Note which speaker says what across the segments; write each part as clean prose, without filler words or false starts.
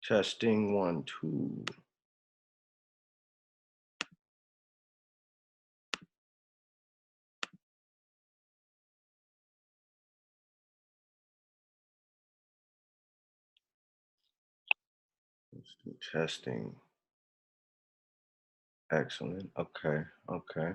Speaker 1: Testing 1, 2. Let's do testing. Excellent. Okay. Okay.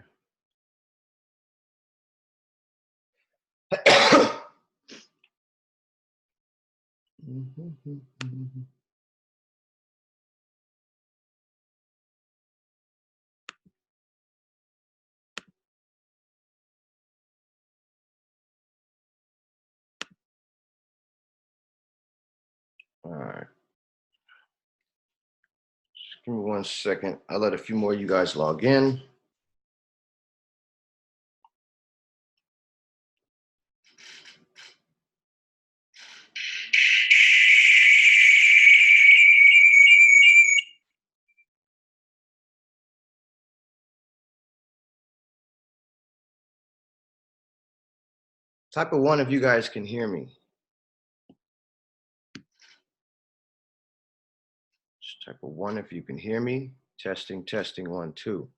Speaker 1: All right. Just give me 1 second. I'll let a few more of you guys log in. Type of 1 if you guys can hear me. Just type of 1 if you can hear me. Testing, testing, 1, 2.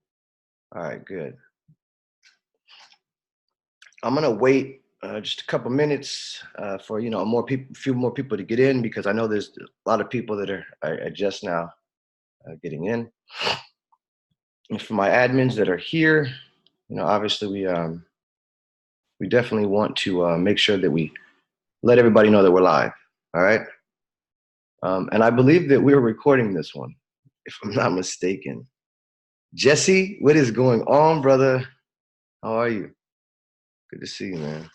Speaker 1: All right, good. I'm gonna wait just a couple minutes for a few more people to get in, because I know there's a lot of people that are just now getting in. And for my admins that are here, obviously we definitely want to make sure that we let everybody know that we're live. All right. And I believe that we're recording this one, if I'm not mistaken. Jesse, what is going on, brother? How are you? Good to see you, man.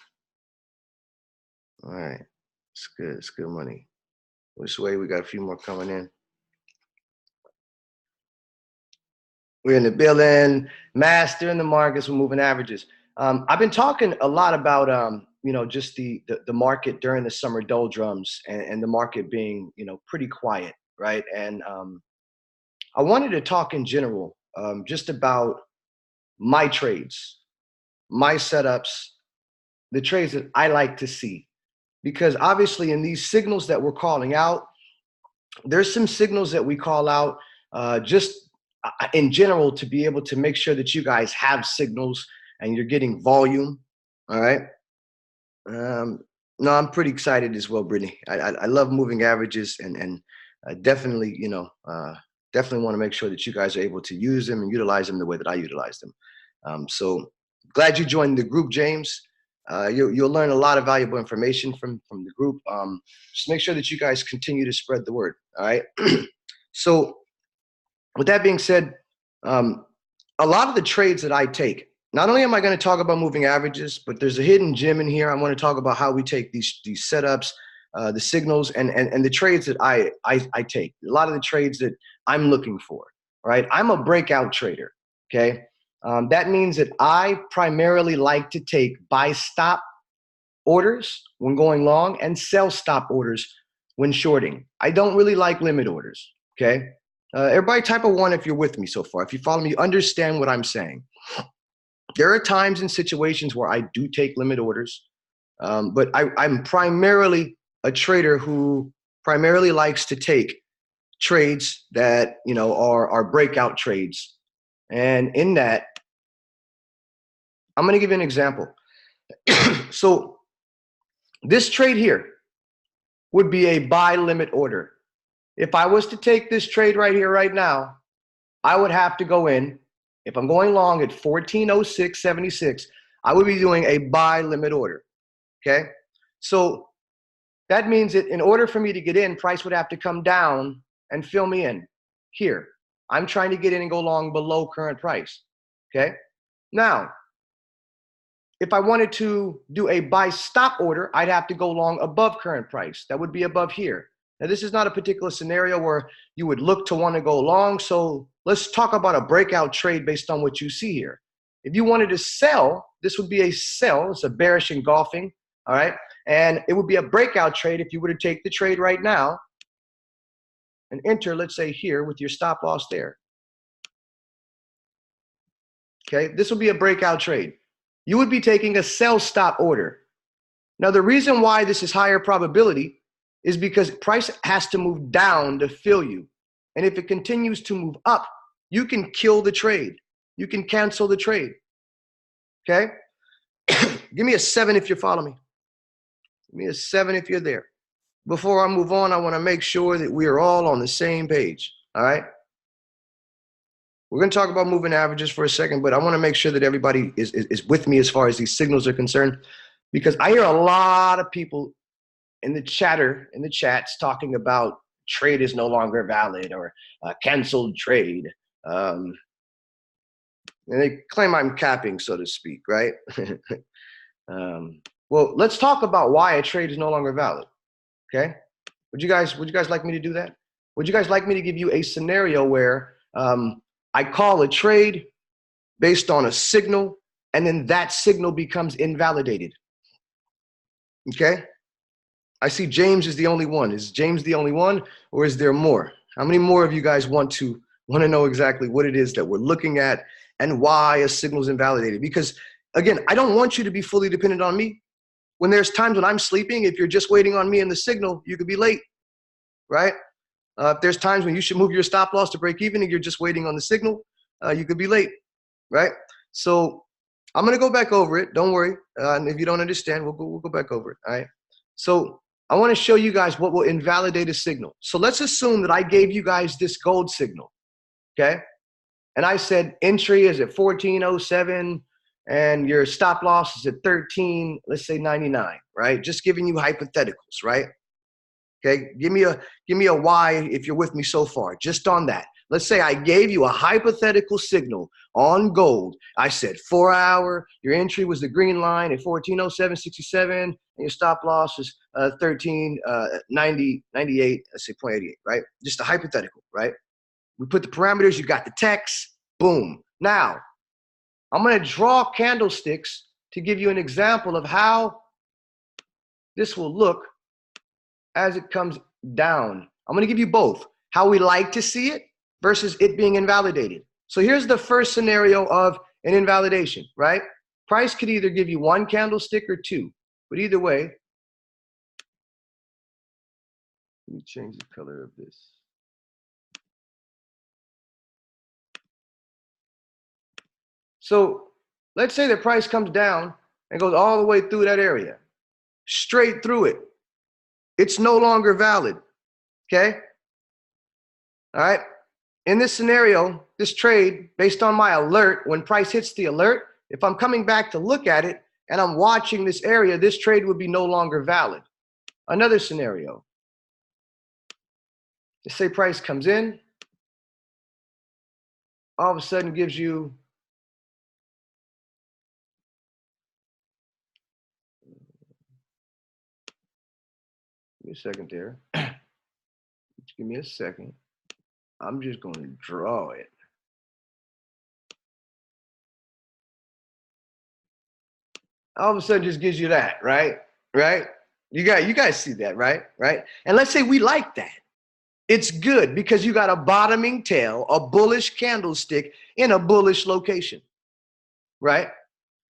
Speaker 1: All right. It's good. It's good money. This way, we got a few more coming in. We're in the building, master in the markets, we're moving averages. I've been talking a lot about, just the market during the summer doldrums, and the market being, pretty quiet, right? And I wanted to talk in general, just about my trades, my setups, the trades that I like to see. Because obviously in these signals that we're calling out, there's some signals that we call out just in general to be able to make sure that you guys have signals and you're getting volume. All right. No, I'm pretty excited as well, Brittany. I love moving averages, and definitely, definitely want to make sure that you guys are able to use them and utilize them the way that I utilize them. So glad you joined the group, James. You'll learn a lot of valuable information from the group. Just make sure that you guys continue to spread the word. All right. So with that being said, a lot of the trades that I take, not only am I going to talk about moving averages, but there's a hidden gem in here. I want to talk about how we take these setups, the signals, and the trades that I take. A lot of the trades that I'm looking for, right? I'm a breakout trader, okay? That means that I primarily like to take buy stop orders when going long and sell stop orders when shorting. I don't really like limit orders, okay? Everybody type a 1 if you're with me so far. If you follow me, you understand what I'm saying. There are times and situations where I do take limit orders, but I'm primarily a trader who primarily likes to take trades that are breakout trades. And in that, I'm going to give you an example. So this trade here would be a buy limit order. If I was to take this trade right here, right now, I would have to go in. If I'm going long at 1406.76, I would be doing a buy limit order, okay? So that means that in order for me to get in, price would have to come down and fill me in here. I'm trying to get in and go long below current price, okay? Now, if I wanted to do a buy stop order, I'd have to go long above current price. That would be above here. Now, this is not a particular scenario where you would look to want to go long. So let's talk about a breakout trade based on what you see here. If you wanted to sell, this would be a sell. It's a bearish engulfing, all right? And it would be a breakout trade if you were to take the trade right now and enter, let's say here, with your stop loss there. Okay, this would be a breakout trade. You would be taking a sell stop order. Now, the reason why this is higher probability is because price has to move down to fill you. And if it continues to move up, you can kill the trade. You can cancel the trade. Okay? Give me a 7 if you follow me. Give me a 7 if you're there. Before I move on, I want to make sure that we are all on the same page. All right? We're going to talk about moving averages for a second, but I want to make sure that everybody is with me as far as these signals are concerned, because I hear a lot of people in the chats talking about trade is no longer valid or canceled trade. And they claim I'm capping, so to speak, right? Well, let's talk about why a trade is no longer valid. Okay? Would you guys like me to do that? Would you guys like me to give you a scenario where I call a trade based on a signal, and then that signal becomes invalidated? Okay? I see James is the only one. Is James the only one, or is there more? How many more of you guys want to know exactly what it is that we're looking at and why a signal is invalidated? Because again, I don't want you to be fully dependent on me. When there's times when I'm sleeping, if you're just waiting on me and the signal, you could be late, right? If there's times when you should move your stop loss to break even and you're just waiting on the signal, you could be late, right? So I'm gonna go back over it. Don't worry. And if you don't understand, we'll go back over it. All right. So I want to show you guys what will invalidate a signal. So let's assume that I gave you guys this gold signal, okay? And I said entry is at 1407 and your stop loss is at 13, let's say 99, right? Just giving you hypotheticals, right? Okay, give me a Y if you're with me so far, just on that. Let's say I gave you a hypothetical signal on gold. I said 4 hour, your entry was the green line at 1407.67, and your stop loss is 13.98, let's say 0.88, right? Just a hypothetical, right? We put the parameters, you got the text, boom. Now, I'm gonna draw candlesticks to give you an example of how this will look as it comes down. I'm gonna give you both, how we like to see it versus it being invalidated. So here's the first scenario of an invalidation, right? Price could either give you one candlestick or two, but either way, let me change the color of this. So let's say the price comes down and goes all the way through that area, straight through it. It's no longer valid, okay? All right. In this scenario, this trade, based on my alert, when price hits the alert, if I'm coming back to look at it and I'm watching this area, this trade would be no longer valid. Another scenario. Let's say price comes in, all of a sudden gives you give me a second there. Just give me a second. I'm just going to draw it. All of a sudden just gives you that, right? Right? You guys see that, right? Right? And let's say we like that. It's good because you got a bottoming tail, a bullish candlestick in a bullish location, right?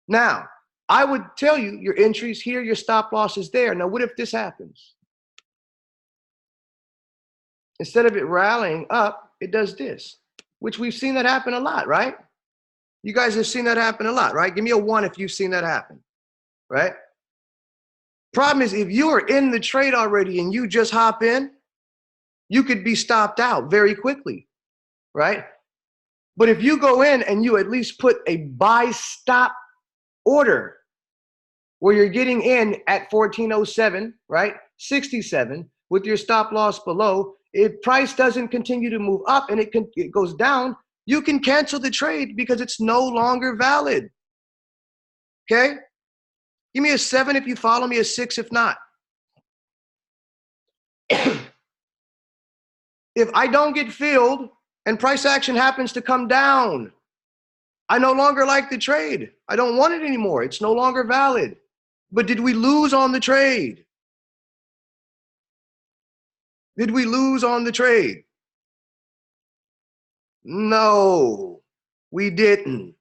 Speaker 1: Now, I would tell you your entries here, your stop loss is there. Now, what if this happens? Instead of it rallying up, it does this, which we've seen that happen a lot, right? You guys have seen that happen a lot, right? Give me a 1 if you've seen that happen, right? Problem is, if you are in the trade already and you just hop in, you could be stopped out very quickly, right? But if you go in and you at least put a buy stop order where you're getting in at 1407, right? 67 with your stop loss below, if price doesn't continue to move up and it goes down, you can cancel the trade because it's no longer valid. Okay? Give me a 7 if you follow me, a 6 if not. If I don't get filled and price action happens to come down, I no longer like the trade. I don't want it anymore. It's no longer valid. But did we lose on the trade? Did we lose on the trade? No, we didn't.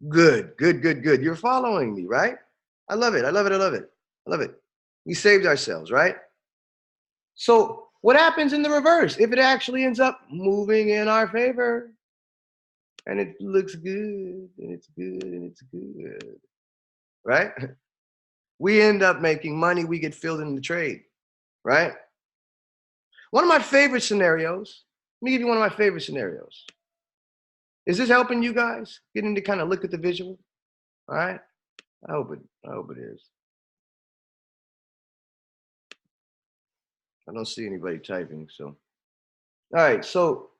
Speaker 1: Good, good, good, good. You're following me, right? I love it. I love it. I love it. I love it. We saved ourselves, right? So what happens in the reverse if it actually ends up moving in our favor and it looks good and it's good and it's good, right? We end up making money. We get filled in the trade, right? One of my favorite scenarios, let me give you one of my favorite scenarios. Is this helping you guys getting to kind of look at the visual? All right. I hope it is. I don't see anybody typing. So, all right. So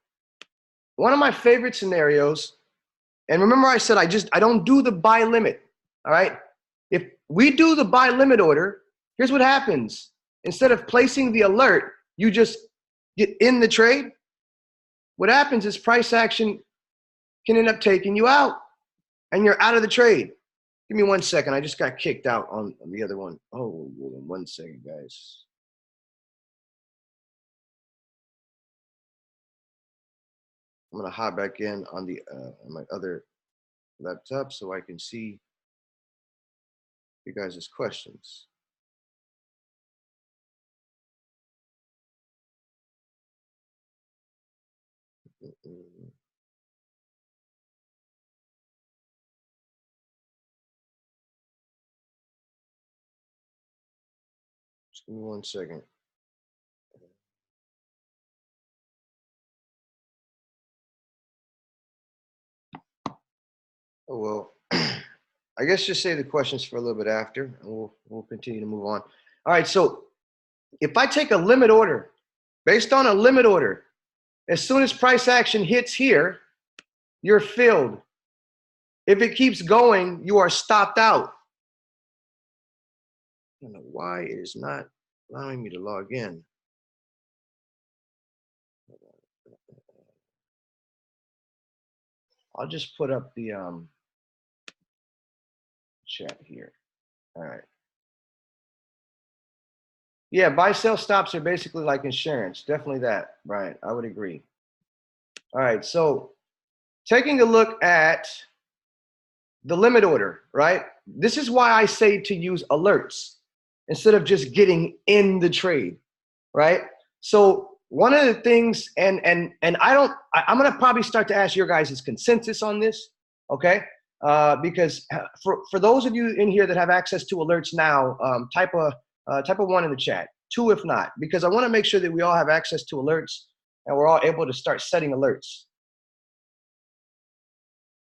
Speaker 1: one of my favorite scenarios, and remember I said I don't do the buy limit. All right. If we do the buy limit order, here's what happens. Instead of placing the alert, you just get in the trade. What happens is price action can end up taking you out and you're out of the trade. Give me 1 second. I just got kicked out on the other one. Oh, 1 second, guys. I'm gonna hop back in on the on my other laptop so I can see you guys' questions. Just give me 1 second. Oh well, I guess just say the questions for a little bit after, and we'll continue to move on. All right, so if I take a limit order, based on a limit order, as soon as price action hits here, you're filled. If it keeps going, you are stopped out. I don't know why it is not allowing me to log in. I'll just put up the chat here. All right. Yeah, buy sell stops are basically like insurance. Definitely that, Brian. I would agree. All right. So taking a look at the limit order, right? This is why I say to use alerts instead of just getting in the trade, right? So one of the things, and I'm gonna probably start to ask your guys' consensus on this, okay? Because for those of you in here that have access to alerts now, type a 1 in the chat, 2 if not, because I want to make sure that we all have access to alerts and we're all able to start setting alerts.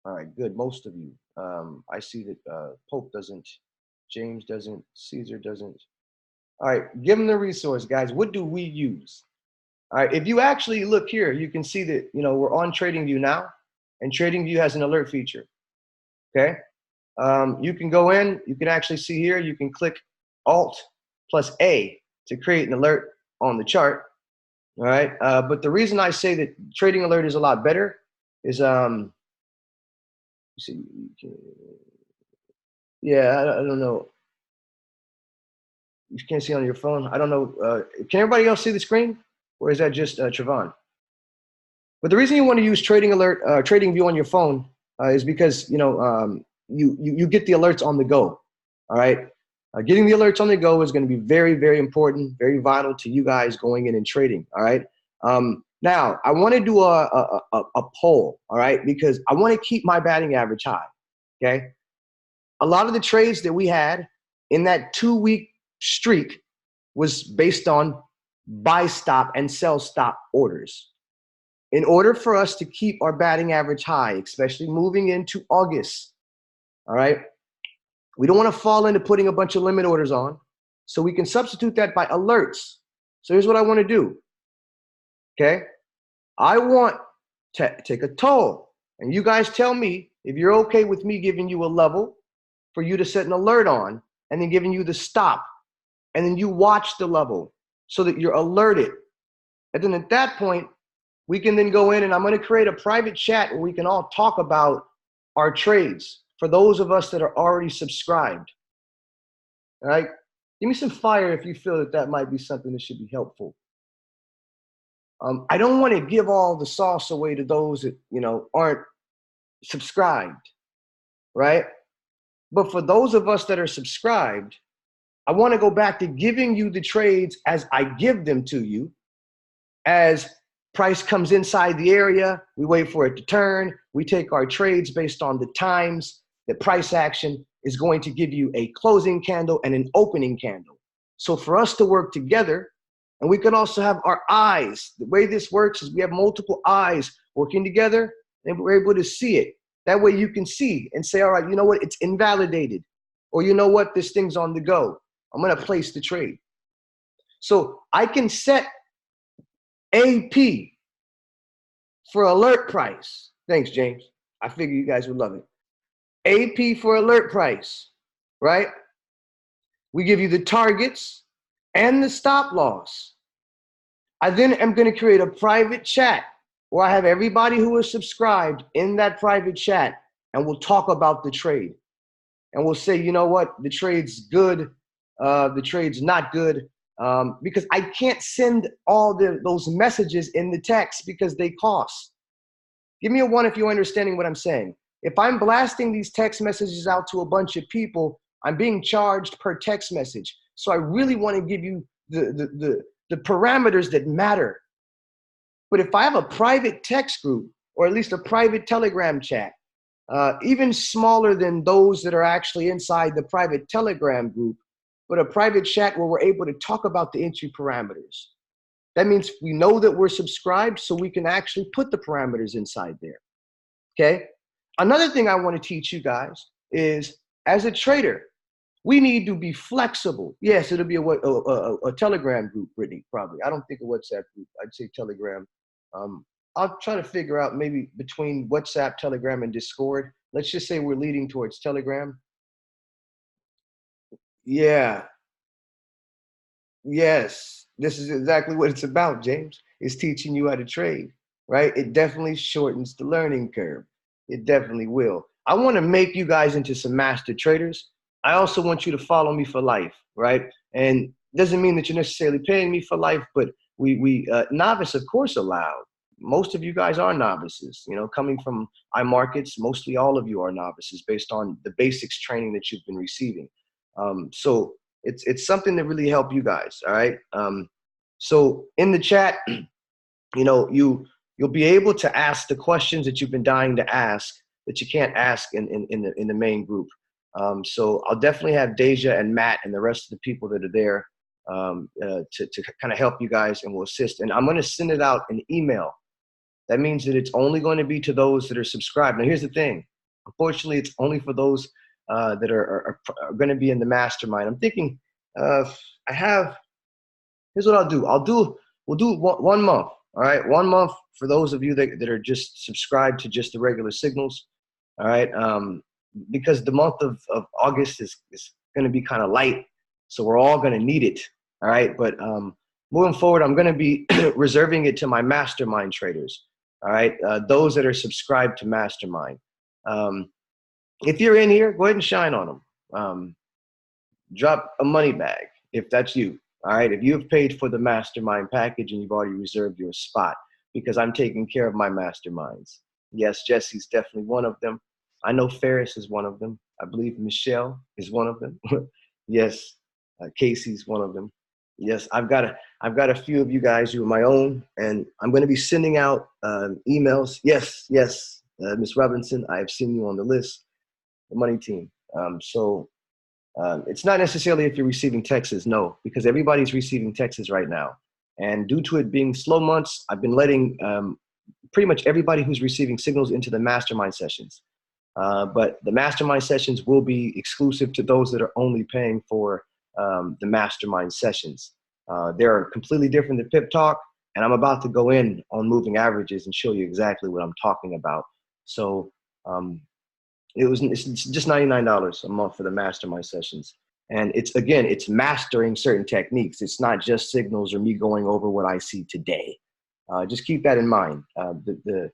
Speaker 1: All right, good. Most of you. I see that Pope doesn't, James doesn't, Caesar doesn't. All right, give them the resource, guys. What do we use? All right, if you actually look here, you can see that we're on TradingView now, and TradingView has an alert feature. Okay, you can go in. You can actually see here. You can click Alt plus A to create an alert on the chart. All right, but the reason I say that Trading Alert is a lot better is see, yeah, I don't know. You can't see on your phone. I don't know. Can everybody else see the screen, or is that just Trevon? But the reason you want to use Trading Alert, Trading View on your phone is because you get the alerts on the go. All right, getting the alerts on the go is going to be very, very important, very vital to you guys going in and trading. All right. Now I want to do a poll. All right, because I want to keep my batting average high. Okay. A lot of the trades that we had in that 2-week streak was based on buy stop and sell stop orders. In order for us to keep our batting average high, especially moving into August, all right, we don't want to fall into putting a bunch of limit orders on. So we can substitute that by alerts. So here's what I want to do. Okay. I want to take a toll. And you guys tell me if you're okay with me giving you a level for you to set an alert on and then giving you the stop. And then you watch the level so that you're alerted. And then at that point, we can then go in and I'm going to create a private chat where we can all talk about our trades for those of us that are already subscribed. All right. Give me some fire if you feel that that might be something that should be helpful. I don't want to give all the sauce away to those that, aren't subscribed. Right. But for those of us that are subscribed, I want to go back to giving you the trades as I give them to you. As price comes inside the area, we wait for it to turn. We take our trades based on the times that price action is going to give you a closing candle and an opening candle. So for us to work together, and we can also have our eyes. The way this works is we have multiple eyes working together, and we're able to see it. That way you can see and say, all right, you know what, it's invalidated. Or you know what, this thing's on the go. I'm gonna place the trade. So I can set AP for alert price. Thanks, James. I figure you guys would love it. AP for alert price, right? We give you the targets and the stop loss. I then am going to create a private chat where I have everybody who is subscribed in that private chat, and we'll talk about the trade. And we'll say, you know what, the trade's good, the trade's not good, because I can't send all those messages in the text because they cost. Give me a 1 if you're understanding what I'm saying. If I'm blasting these text messages out to a bunch of people, I'm being charged per text message. So I really want to give you the parameters that matter. But if I have a private text group, or at least a private Telegram chat, even smaller than those that are actually inside the private Telegram group, but a private chat where we're able to talk about the entry parameters. That means we know that we're subscribed, so we can actually put the parameters inside there, okay? Another thing I want to teach you guys is, as a trader, we need to be flexible. Yes, it'll be a Telegram group, Brittany, probably. I don't think a WhatsApp group. I'd say Telegram. I'll try to figure out maybe between WhatsApp, Telegram, and Discord. Let's just say we're leading towards Telegram. Yeah. Yes. This is exactly what it's about, James. It's teaching you how to trade, right? It definitely shortens the learning curve. It definitely will. I want to make you guys into some master traders. I also want you to follow me for life, right? And doesn't mean that you're necessarily paying me for life, but novice, of course, allowed. Most of you guys are novices, you know, coming from iMarkets. Mostly all of you are novices based on the basics training that you've been receiving. So it's something that really help you guys. All right. So in the chat, you know, you'll be able to ask the questions that you've been dying to ask that you can't ask in the main group. So I'll definitely have Deja and Matt and the rest of the people that are there to kind of help you guys, and will assist. And I'm going to send it out an email. That means that it's only going to be to those that are subscribed. Now, here's the thing. Unfortunately, it's only for those that are going to be in the mastermind. I'm thinking here's what I'll do. We'll do 1 month. All right. 1 month for those of you that are just subscribed to just the regular signals. All right. Because the month of August is going to be kind of light. So we're all going to need it. All right. But moving forward, I'm going to be reserving it to my mastermind traders. All right. Those that are subscribed to mastermind. If you're in here, go ahead and shine on them. Drop a money bag if that's you. All right. If you've paid for the mastermind package and you've already reserved your spot, because I'm taking care of my masterminds. Yes, Jesse's definitely one of them. I know Ferris is one of them. I believe Michelle is one of them. Yes, Casey's one of them. Yes, I've got a few of you guys who are my own, and I'm going to be sending out emails. Yes, Miss Robinson, I have seen you on the list, the money team. It's not necessarily if you're receiving texts, no, because everybody's receiving texts right now. And due to it being slow months, I've been letting pretty much everybody who's receiving signals into the mastermind sessions. But the mastermind sessions will be exclusive to those that are only paying for the mastermind sessions. They're completely different than Pip Talk, and I'm about to go in on moving averages and show you exactly what I'm talking about. So it's just $99 a month for the mastermind sessions. And it's mastering certain techniques. It's not just signals or me going over what I see today. Just keep that in mind. The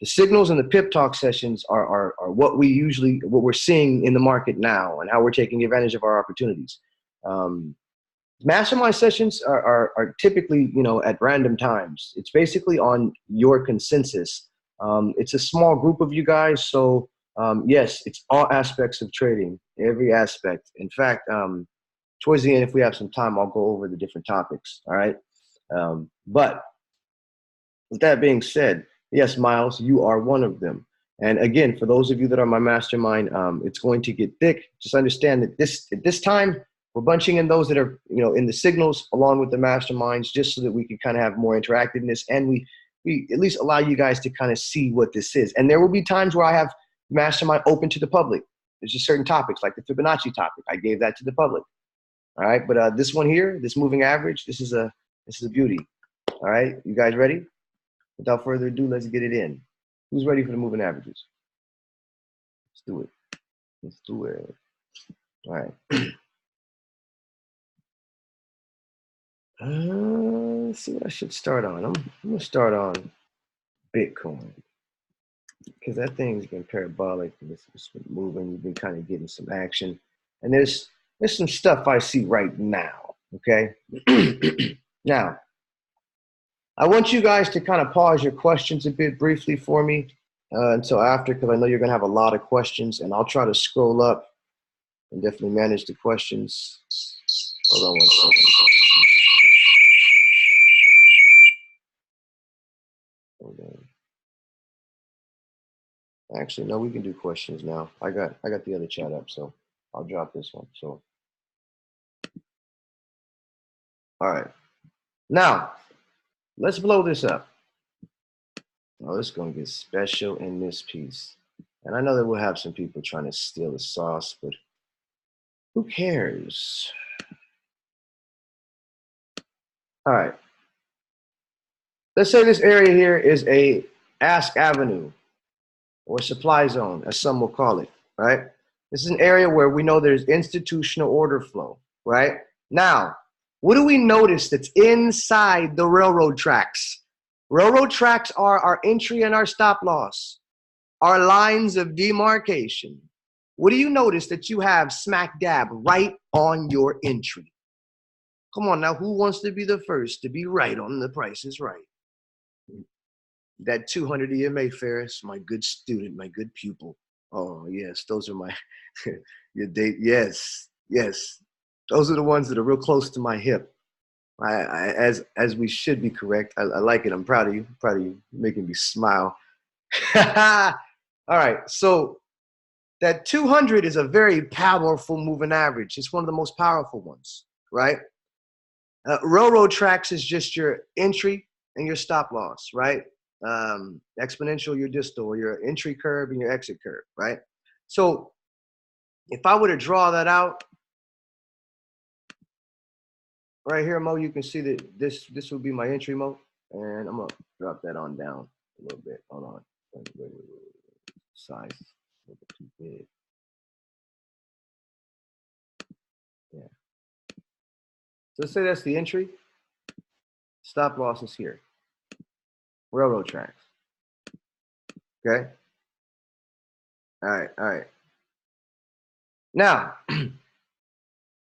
Speaker 1: signals and the Pip Talk sessions are what we're seeing in the market now and how we're taking advantage of our opportunities. Mastermind sessions are typically, you know, at random times. It's basically on your consensus. It's a small group of you guys, so yes, it's all aspects of trading, every aspect. In fact, Towards the end, if we have some time, I'll go over the different topics. All right. But with that being said, yes, Miles, you are one of them. And again, for those of you that are my mastermind, it's going to get thick. Just understand that at this time, we're bunching in those that are, in the signals along with the masterminds, just so that we can kind of have more interactiveness, and we at least allow you guys to kind of see what this is. And there will be times where I have mastermind open to the public. There's just certain topics, like the Fibonacci topic. I gave that to the public. All right, but this one here, this moving average, this is a beauty. All right, you guys ready? Without further ado, let's get it in. Who's ready for the moving averages? Let's do it. Let's do it. All right. Let's see what I should start on. I'm going to start on Bitcoin, because that thing's been parabolic. It's been moving. You've been kind of getting some action. And there's some stuff I see right now, okay? Now, I want you guys to kind of pause your questions a bit briefly for me until after, because I know you're going to have a lot of questions, and I'll try to scroll up and definitely manage the questions. Hold on one second. Hold on. Actually, no, we can do questions now. I got the other chat up, so I'll drop this one. So, all right. Now, let's blow this up. Oh, it's going to get special in this piece. And I know that we'll have some people trying to steal the sauce, but who cares? All right. Let's say this area here is a Ask Avenue, or supply zone, as some will call it, right? This is an area where we know there's institutional order flow, right? Now, what do we notice that's inside the railroad tracks? Railroad tracks are our entry and our stop loss, our lines of demarcation. What do you notice that you have smack dab right on your entry? Come on now, who wants to be the first to be right on The Price is Right? That 200 EMA, Ferris, my good student, my good pupil. Oh, yes, those are my, your date. Yes, yes. Those are the ones that are real close to my hip. As we should be correct. I like it. I'm proud of you, making me smile. All right, so that 200 is a very powerful moving average. It's one of the most powerful ones, right? Railroad tracks is just your entry and your stop loss, right? Exponential, your distal, or your entry curve and your exit curve, right? So if I were to draw that out right here, Mo, you can see that this would be my entry, Mo, and I'm gonna drop that on down a little bit. Hold on, size a little bit too big. Yeah. So let's say that's the entry. Stop loss is here. Railroad tracks. Okay. All right. Now,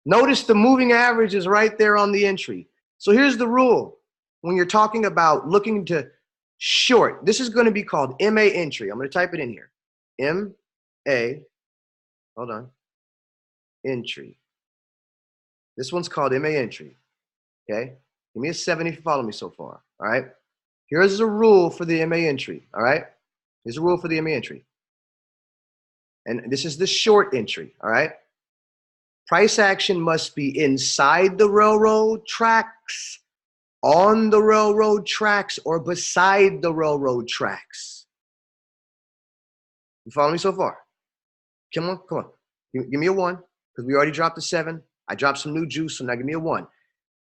Speaker 1: notice the moving average is right there on the entry. So here's the rule. When you're talking about looking to short, this is going to be called MA entry. I'm going to type it in here. MA, hold on, entry. This one's called MA entry. Okay. Give me a 7 if you follow me so far. All right. Here's a rule for the MA entry. All right. Here's a rule for the MA entry. And this is the short entry. All right. Price action must be inside the railroad tracks, on the railroad tracks, or beside the railroad tracks. You follow me so far? Come on. Give me a 1, because we already dropped a 7. I dropped some new juice, so now give me a 1.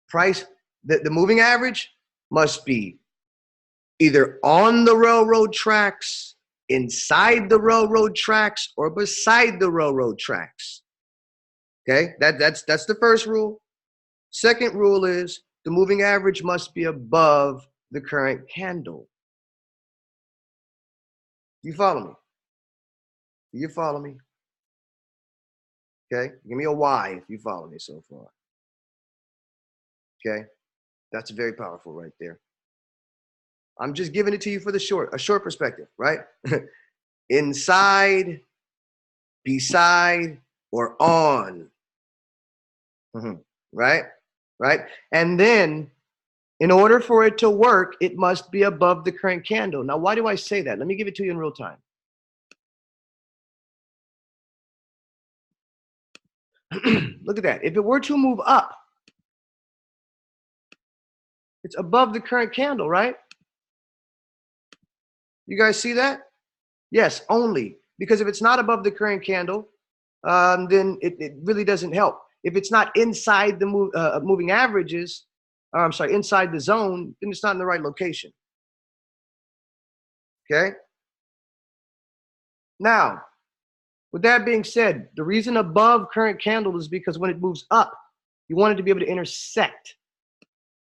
Speaker 1: Price, the moving average must be either on the railroad tracks, inside the railroad tracks, or beside the railroad tracks. Okay, that's the first rule. Second rule is the moving average must be above the current candle. You follow me? You follow me? Okay, give me a Y if you follow me so far. Okay, that's very powerful right there. I'm just giving it to you for a short perspective, right? Inside, beside, or on Mhm. Right? Right? And then in order for it to work, it must be above the current candle. Now, why do I say that? Let me give it to you in real time. Look at that. If it were to move up, it's above the current candle, right? You guys see that? Yes, only. Because if it's not above the current candle, then it really doesn't help. If it's not inside the moving averages, or I'm sorry, inside the zone, then it's not in the right location. Okay? Now, with that being said, the reason above current candle is because when it moves up, you want it to be able to intersect.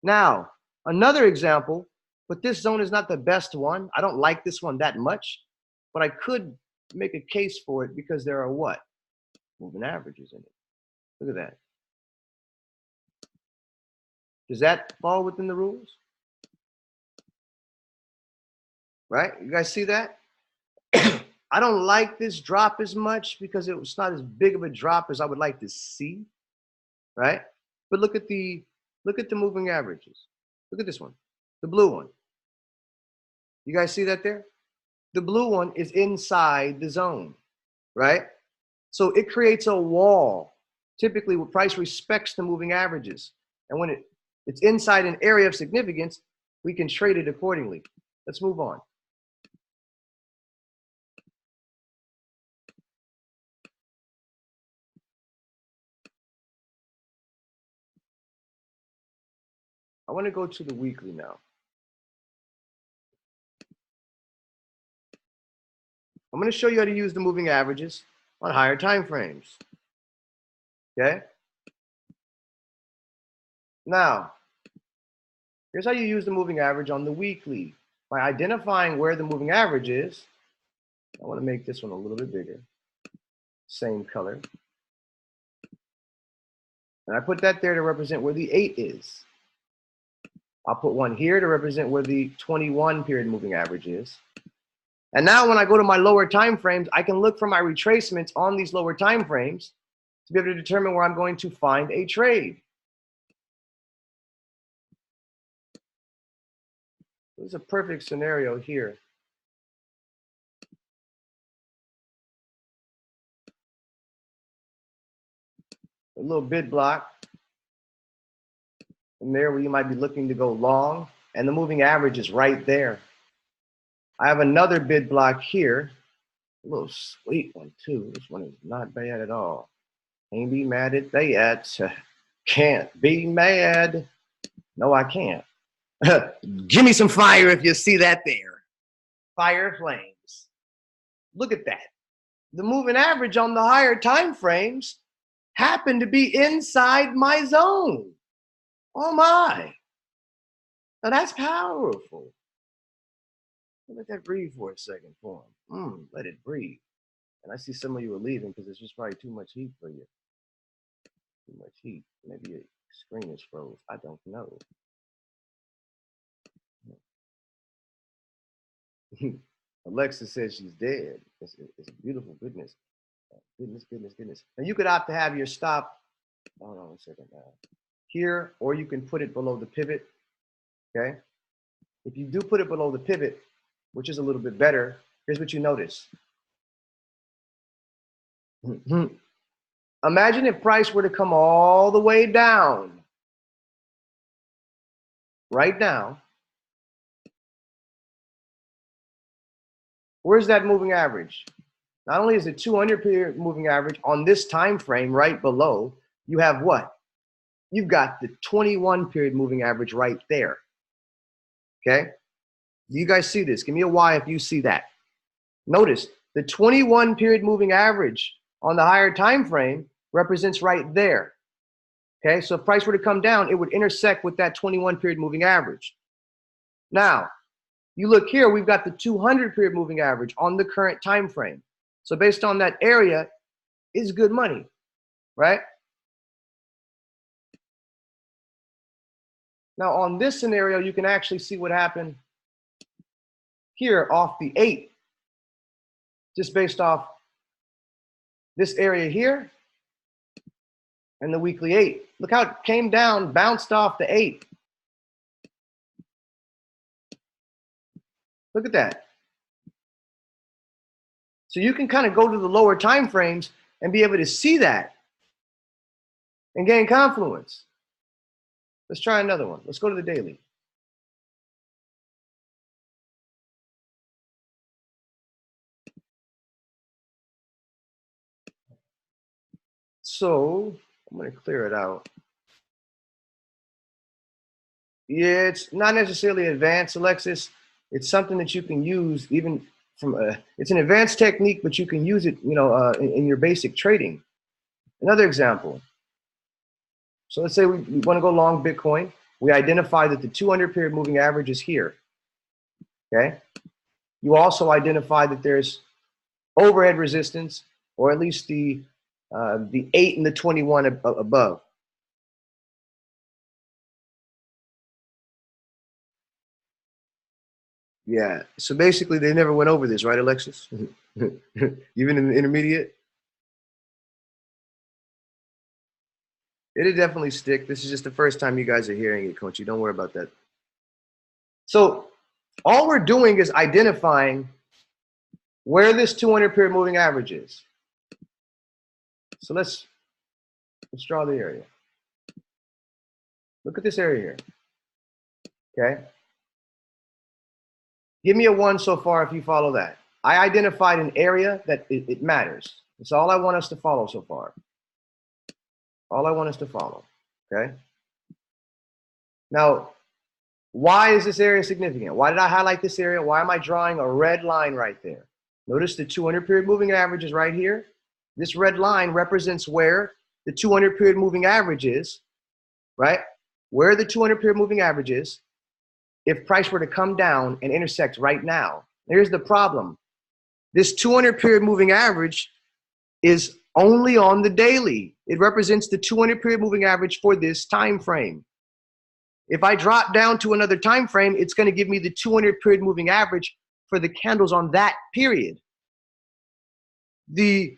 Speaker 1: Now, another example, but this zone is not the best one. I don't like this one that much, but I could make a case for it because there are what? Moving averages in it. Look at that. Does that fall within the rules? Right? You guys see that? I don't like this drop as much because it was not as big of a drop as I would like to see, right? But look at the moving averages. Look at this one, the blue one. You guys see that there? The blue one is inside the zone, right? So it creates a wall, typically where price respects the moving averages. And when it's inside an area of significance, we can trade it accordingly. Let's move on. I want to go to the weekly now. I'm going to show you how to use the moving averages on higher time frames. Okay? Now, here's how you use the moving average on the weekly. By identifying where the moving average is, I want to make this one a little bit bigger. Same color. And I put that there to represent where the 8 is. I'll put one here to represent where the 21 period moving average is. And now when I go to my lower time frames, I can look for my retracements on these lower time frames to be able to determine where I'm going to find a trade. This is a perfect scenario here. A little bid block in there where you might be looking to go long, and the moving average is right there. I have another bid block here, a little sweet one too. This one is not bad at all. Can't be mad at that. Can't be mad. No, I can't. Give me some fire if you see that there. Fire flames. Look at that. The moving average on the higher time frames happened to be inside my zone. Oh my. Now that's powerful. Let that breathe for a second for him. Let it breathe. And I see some of you are leaving because it's just probably too much heat for you. Too much heat. Maybe your screen is froze. I don't know. Alexa says she's dead. It's a beautiful goodness. Goodness. And you could opt to have your stop, hold on a second now, here, or you can put it below the pivot, okay? If you do put it below the pivot, which is a little bit better, here's what you notice. Imagine if price were to come all the way down, right now. Where's that moving average? Not only is it 200 period moving average on this time frame right below, you have what? You've got the 21 period moving average right there. Okay? Do you guys see this? Give me a Y if you see that. Notice the 21 period moving average on the higher time frame represents right there. Okay? So if price were to come down, it would intersect with that 21 period moving average. Now, you look here, we've got the 200 period moving average on the current time frame. So based on that area, is good money, right? Now on this scenario, you can actually see what happened here off the 8, just based off this area here and the weekly 8. Look how it came down, bounced off the 8. Look at that. So you can kind of go to the lower time frames and be able to see that and gain confluence. Let's try another one. Let's go to the daily. So I'm going to clear it out. Yeah, it's not necessarily advanced, Alexis. It's something that you can use even from it's an advanced technique, but you can use it, in your basic trading. Another example. So let's say we want to go long Bitcoin. We identify that the 200 period moving average is here. Okay. You also identify that there's overhead resistance, or at least the 8 and the 21 above. Yeah. So basically, they never went over this, right, Alexis? Even in the intermediate, it'll definitely stick. This is just the first time you guys are hearing it, Coach. You don't worry about that. So all we're doing is identifying where this 200 period moving average is. So let's draw the area. Look at this area here. Okay. Give me a 1 so far if you follow that. I identified an area that it matters. It's all I want us to follow so far. All I want us to follow. Okay. Now, why is this area significant? Why did I highlight this area? Why am I drawing a red line right there? Notice the 200 period moving average is right here. This red line represents where the 200 period moving average is, right? Where the 200 period moving average is if price were to come down and intersect right now. Here's the problem. This 200 period moving average is only on the daily. It represents the 200 period moving average for this time frame. If I drop down to another time frame, it's going to give me the 200 period moving average for the candles on that period. The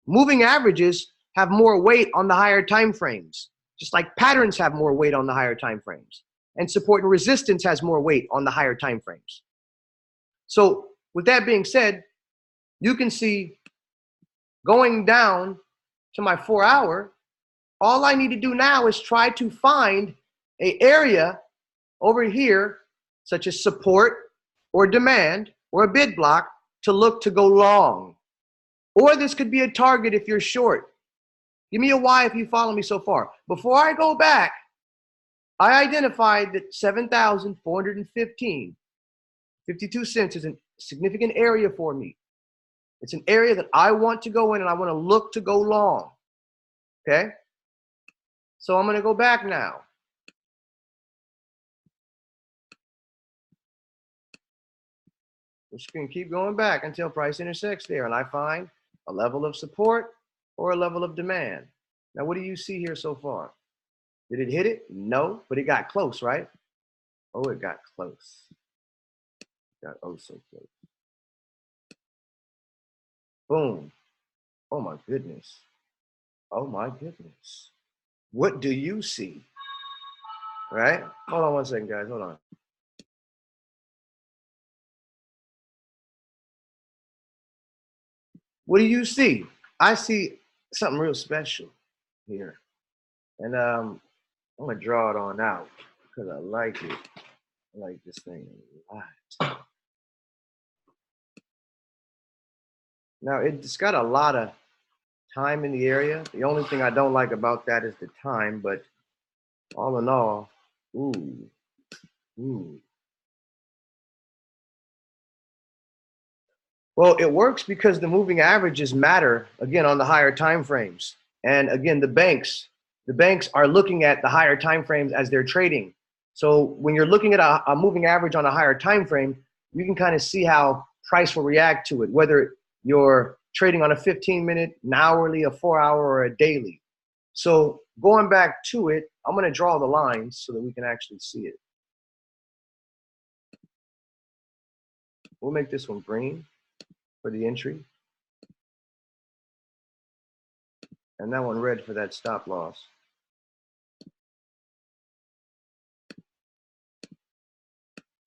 Speaker 1: moving averages have more weight on the higher time frames, just like patterns have more weight on the higher time frames, and support and resistance has more weight on the higher time frames. So with that being said, you can see going down to my 4-hour, all I need to do now is try to find an area over here, such as support or demand or a bid block, to look to go long. Or this could be a target if you're short. Give me a Y if you follow me so far. Before I go back, I identified that 7,415, 52 cents is a significant area for me. It's an area that I want to go in and I want to look to go long. Okay? So I'm going to go back now. We're just going to keep going back until price intersects there and I find a level of support or a level of demand. Now, what do you see here so far? Did it hit it? No, but it got close, right? Oh, it got close. It got oh so close. Boom. Oh my goodness. Oh my goodness. What do you see? Right? Hold on one second, guys. Hold on. What do you see? I see something real special here. And I'm going to draw it on out because I like it. I like this thing a lot. Now, it's got a lot of time in the area. The only thing I don't like about that is the time, but all in all, ooh, ooh. Well, it works because the moving averages matter, again, on the higher time frames. And again, the banks are looking at the higher time frames as they're trading. So when you're looking at a moving average on a higher time frame, you can kind of see how price will react to it, whether you're trading on a 15-minute, an hourly, a 4-hour, or a daily. So going back to it, I'm going to draw the lines so that we can actually see it. We'll make this one green for the entry. And that one red for that stop loss.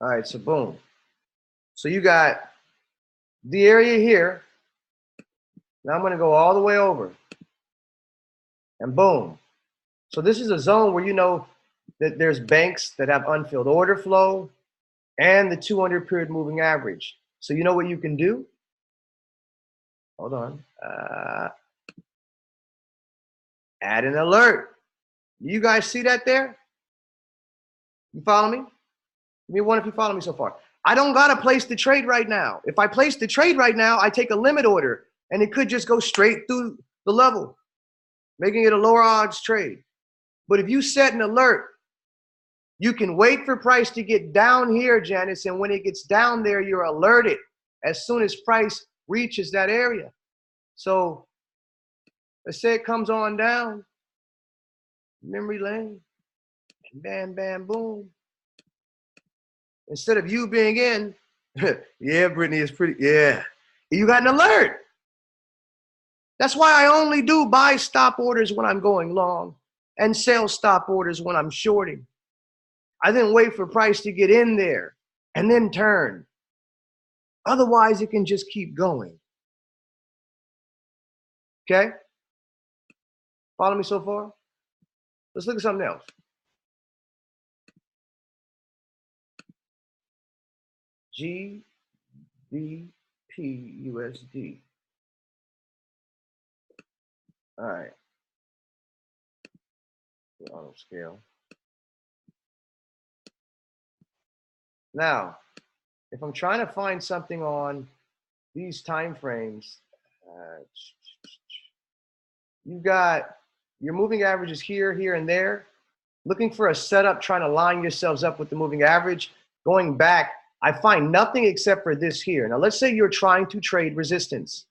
Speaker 1: All right, so boom. So you got the area here. Now I'm going to go all the way over. And boom. So this is a zone where you know that there's banks that have unfilled order flow and the 200 period moving average. So you know what you can do? Hold on. Add an alert. You guys see that there? You follow me? Give me one if you follow me so far. I don't got to place the trade right now. If I place the trade right now, I take a limit order and it could just go straight through the level, making it a lower odds trade. But if you set an alert, you can wait for price to get down here, Janice, and when it gets down there, you're alerted as soon as price reaches that area. So let's say it comes on down, memory lane, and bam, bam, boom. Instead of you being in, yeah, Brittany is pretty, yeah, you got an alert. That's why I only do buy stop orders when I'm going long and sell stop orders when I'm shorting. I then wait for price to get in there and then turn. Otherwise, it can just keep going. Okay? Follow me so far? Let's look at something else. GBP/USD. All right. Auto scale. Now, if I'm trying to find something on these time frames, you got your moving averages here, here, and there. Looking for a setup, trying to line yourselves up with the moving average. Going back, I find nothing except for this here. Now, let's say you're trying to trade resistance.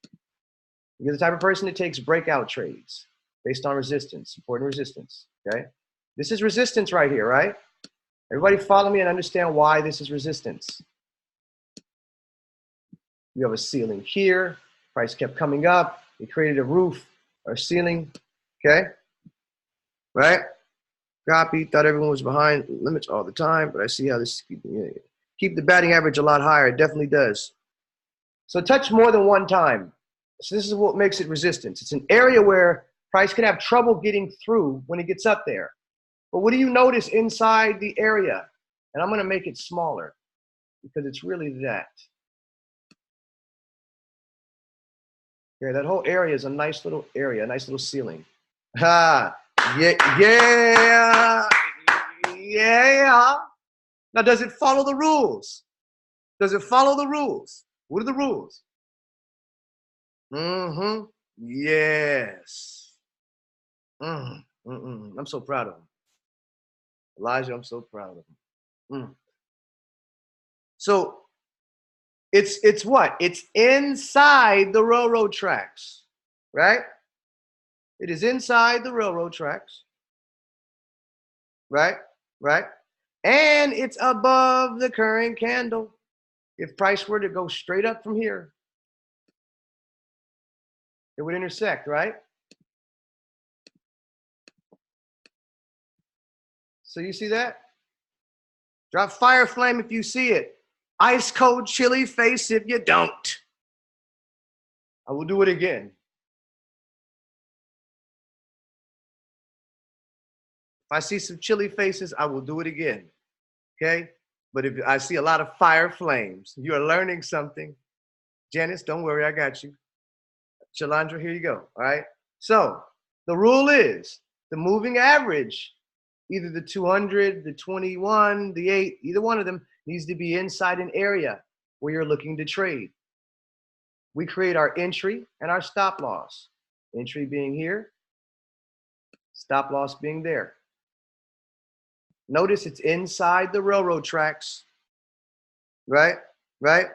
Speaker 1: You're the type of person that takes breakout trades based on resistance, support and resistance, okay? This is resistance right here, right? Everybody follow me and understand why this is resistance. You have a ceiling here. Price kept coming up. It created a roof or ceiling, okay? Right? Copy, thought everyone was behind limits all the time, but I see how this keep the batting average a lot higher. It definitely does. So touch more than one time. So this is what makes it resistance. It's an area where price can have trouble getting through when it gets up there. But what do you notice inside the area? And I'm going to make it smaller because it's really that. Okay, that whole area is a nice little area, a nice little ceiling. Ha! Yeah, yeah, yeah. Now, does it follow the rules? Does it follow the rules? What are the rules? Mm-hmm. Yes. I'm so proud of him. Elijah, I'm so proud of him. So it's what? It's inside the railroad tracks, right? It is inside the railroad tracks, right? Right? And it's above the current candle. If price were to go straight up from here, it would intersect, right? So you see that? Drop fire flame if you see it. Ice cold chili face if you don't. I will do it again. If I see some chili faces, I will do it again. Okay? But if I see a lot of fire flames, you are learning something. Janice, don't worry, I got you. Shalandra, here you go. All right. So the rule is the moving average, either the 200, the 21, the 8, either one of them needs to be inside an area where you're looking to trade. We create our entry and our stop loss. Entry being here, stop loss being there. Notice it's inside the railroad tracks, right? Right?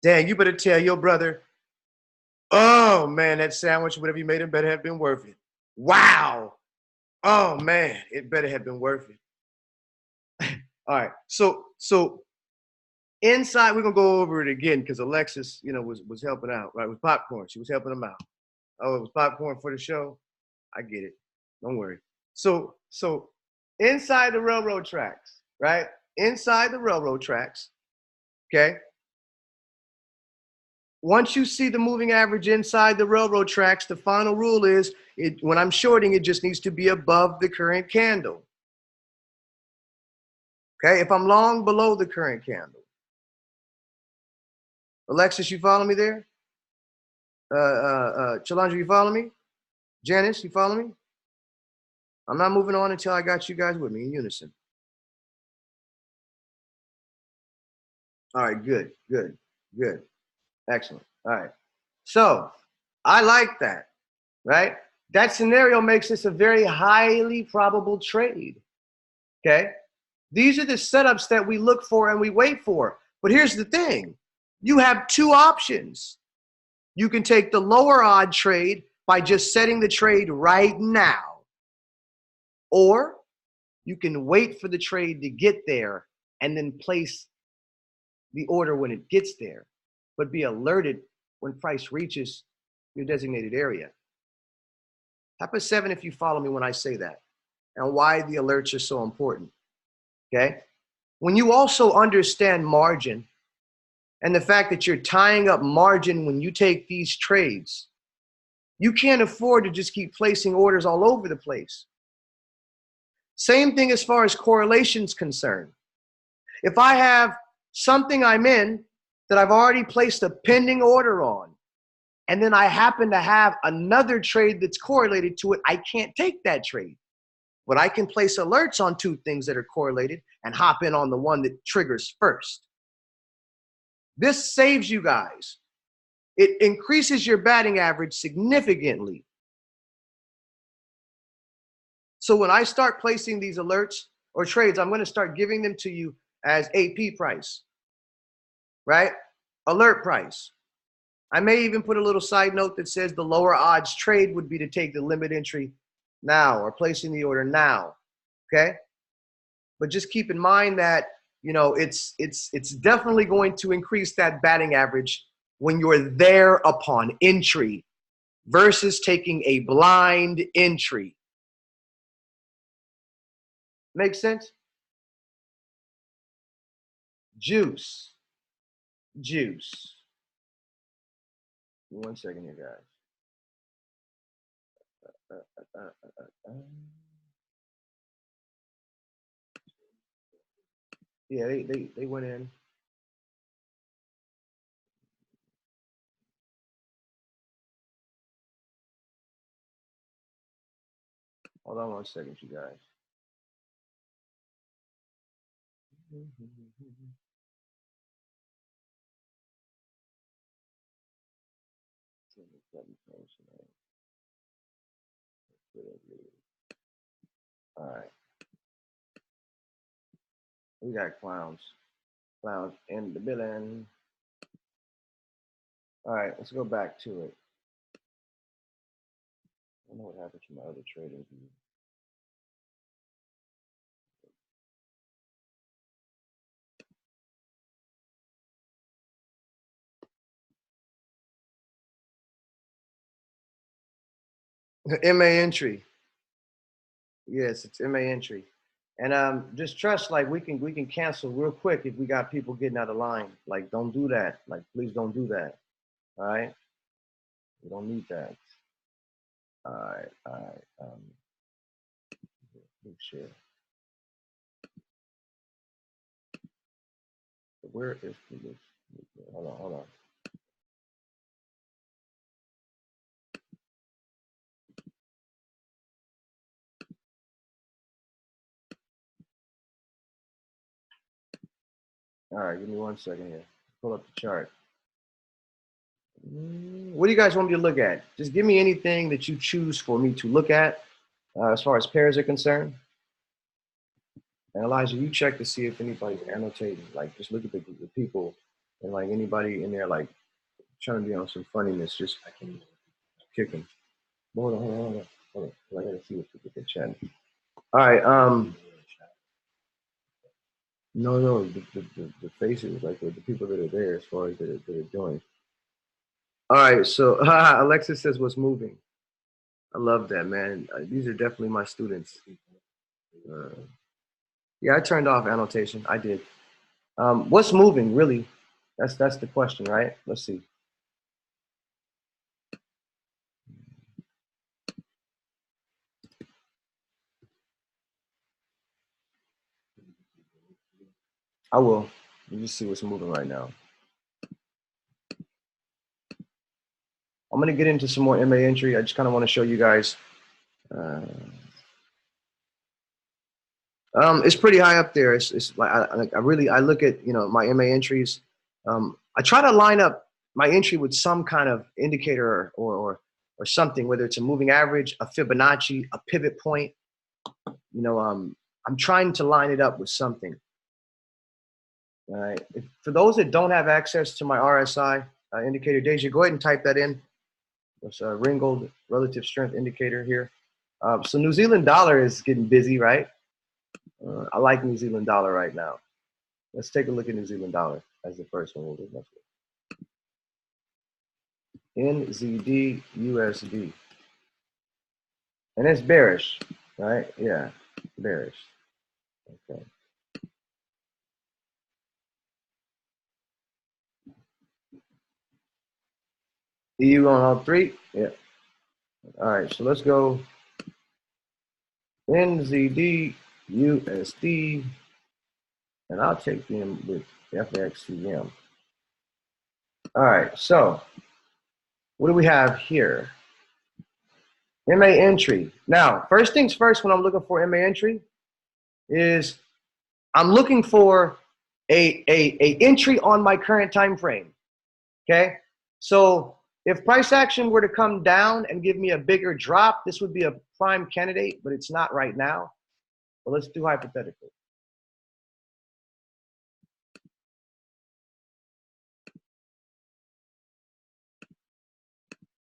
Speaker 1: Dan, you better tell your brother, oh man, that sandwich, whatever you made him, better have been worth it. Wow. Oh man, it better have been worth it. All right. So inside, we're gonna go over it again because Alexis, was helping out, right? With popcorn. She was helping him out. Oh, it was popcorn for the show. I get it. Don't worry. So inside the railroad tracks, right? Inside the railroad tracks, okay? Once you see the moving average inside the railroad tracks, the final rule is when I'm shorting, it just needs to be above the current candle. Okay, if I'm long below the current candle. Alexis, you follow me there? Chalandra, you follow me? Janice, you follow me? I'm not moving on until I got you guys with me in unison. All right, good, good, good. Excellent. All right. So I like that, right? That scenario makes this a very highly probable trade. Okay. These are the setups that we look for and we wait for. But here's the thing, you have two options. You can take the lower odd trade by just setting the trade right now, or you can wait for the trade to get there and then place the order when it gets there, but be alerted when price reaches your designated area. Type a 7 if you follow me when I say that, and why the alerts are so important. Okay. When you also understand margin and the fact that you're tying up margin when you take these trades, you can't afford to just keep placing orders all over the place. Same thing as far as correlation's concerned. If I have something I'm in that I've already placed a pending order on, and then I happen to have another trade that's correlated to it, I can't take that trade. But I can place alerts on two things that are correlated and hop in on the one that triggers first. This saves you guys. It increases your batting average significantly. So when I start placing these alerts or trades, I'm going to start giving them to you as AP price, right? Alert price. I may even put a little side note that says the lower odds trade would be to take the limit entry now or placing the order now, okay? But just keep in mind that, you know, it's definitely going to increase that batting average when you're there upon entry versus taking a blind entry. Make sense? Juice. Juice. 1 second here, guys. Yeah, they went in. Hold on 1 second, you guys. All right. We got clowns. Clowns in the building. All right, let's go back to it. I don't know what happened to my other trading view. MA entry. Yes, it's MA entry. And just trust, like we can cancel real quick if we got people getting out of line. Like, don't do that. Like, please don't do that. All right. We don't need that. All right. All right. Share. Where is this? Hold on. Hold on. All right. Give me 1 second here. Pull up the chart. What do you guys want me to look at? Just give me anything that you choose for me to look at as far as pairs are concerned. And Elijah, you check to see if anybody's annotating. Like, just look at the people and like anybody in there like trying to be on some funniness. Just I can kick them. Hold on. I gotta see what people can chat. All right. No. The faces, like the people that are there, as far as that are doing. All right, so Alexis says what's moving. I love that, man. These are definitely my students. Uh, yeah, I turned off annotation. I did. What's moving, really? That's the question, right? Let's see. I will. Let me just see what's moving right now. I'm gonna get into some more MA entry. I just kind of want to show you guys. Uh, it's pretty high up there. It's like I really I look at my MA entries. I try to line up my entry with some kind of indicator or something, whether it's a moving average, a Fibonacci, a pivot point. I'm trying to line it up with something. All right. For those that don't have access to my RSI indicator, Deja, go ahead and type that in. It's a Ringgold relative strength indicator here. So New Zealand dollar is getting busy, right? I like New Zealand dollar right now. Let's take a look at New Zealand dollar as the first one we'll do. NZD USD. And it's bearish, right? Yeah, bearish. Okay. EU on all three? Yeah. All right, so let's go NZD USD, and I'll take them with FXCM. All right, so what do we have here? MA entry. Now, first things first, when I'm looking for MA entry, is I'm looking for a entry on my current time frame. Okay, so if price action were to come down and give me a bigger drop, this would be a prime candidate, but it's not right now. But let's do hypothetical.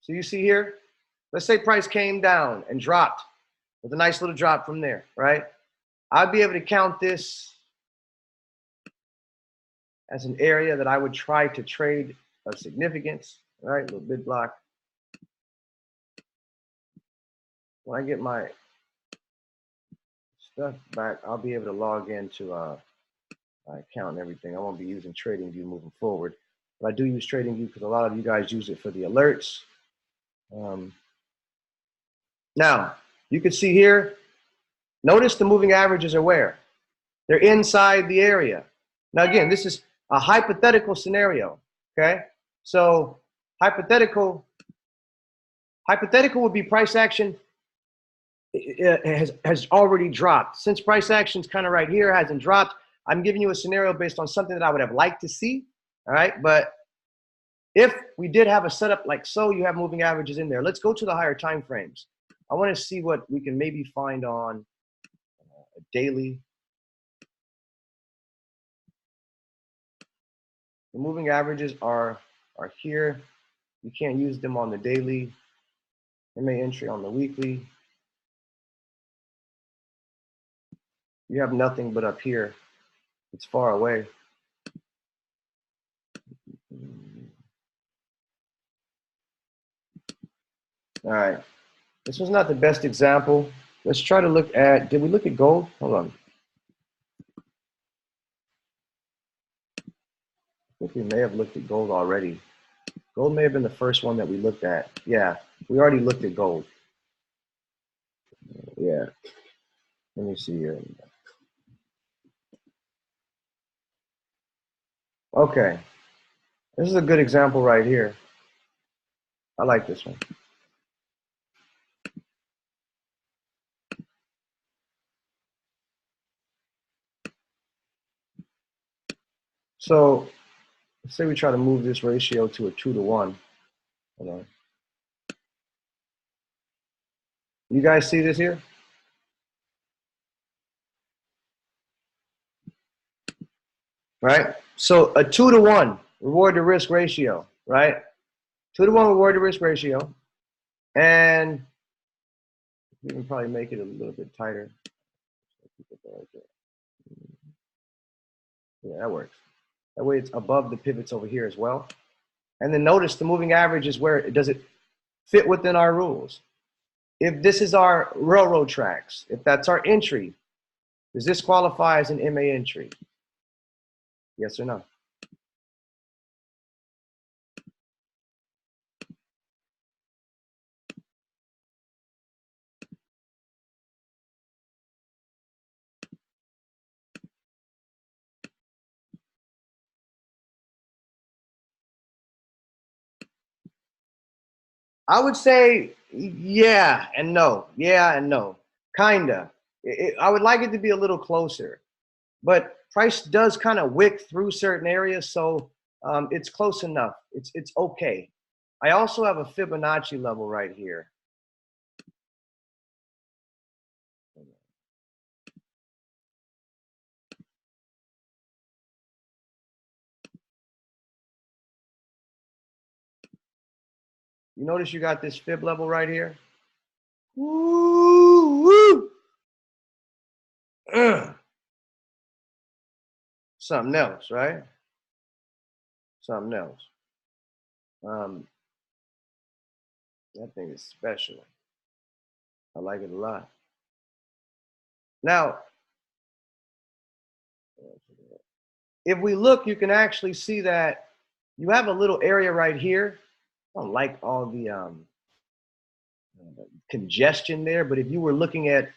Speaker 1: So you see here, let's say price came down and dropped with a nice little drop from there, right? I'd be able to count this as an area that I would try to trade of significance, right? Little bid block. When I get my stuff back, I'll be able to log into my account and everything. I won't be using TradingView moving forward, but I do use TradingView because a lot of you guys use it for the alerts. Now, you can see here, notice the moving averages are where? They're inside the area. Now, again, this is a hypothetical scenario, okay? So hypothetical would be price action has already dropped. Since price action's kind of right here, hasn't dropped, I'm giving you a scenario based on something that I would have liked to see, all right? But if we did have a setup like so, you have moving averages in there. Let's go to the higher time frames. I want to see what we can maybe find on a daily. The moving averages are here. You can't use them on the daily. MA entry on the weekly. You have nothing but up here. It's far away. All right. This was not the best example. Let's try to look at, did we look at gold? Hold on. I think we may have looked at gold already. Gold may have been the first one that we looked at. Yeah, we already looked at gold. Yeah. Let me see here. Okay. This is a good example right here. I like this one. So let's say we try to move this ratio to a 2-to-1. Hold on. You guys see this here? Right? So a 2-to-1 reward to risk ratio, right? 2-to-1 reward to risk ratio. And we can probably make it a little bit tighter. Yeah, that works. That way it's above the pivots over here as well. And then notice the moving average is where does it fit within our rules. If this is our railroad tracks, if that's our entry, does this qualify as an MA entry? Yes or no? I would say yeah and no. Yeah and no. Kinda. I would like it to be a little closer, but price does kind of wick through certain areas, so it's close enough. It's okay. I also have a Fibonacci level right here. You notice you got this fib level right here? Woo, woo. Something else, right? Something else. Um, that thing is special. I like it a lot. Now, if we look, you can actually see that you have a little area right here. I don't like all the congestion there, but if you were looking at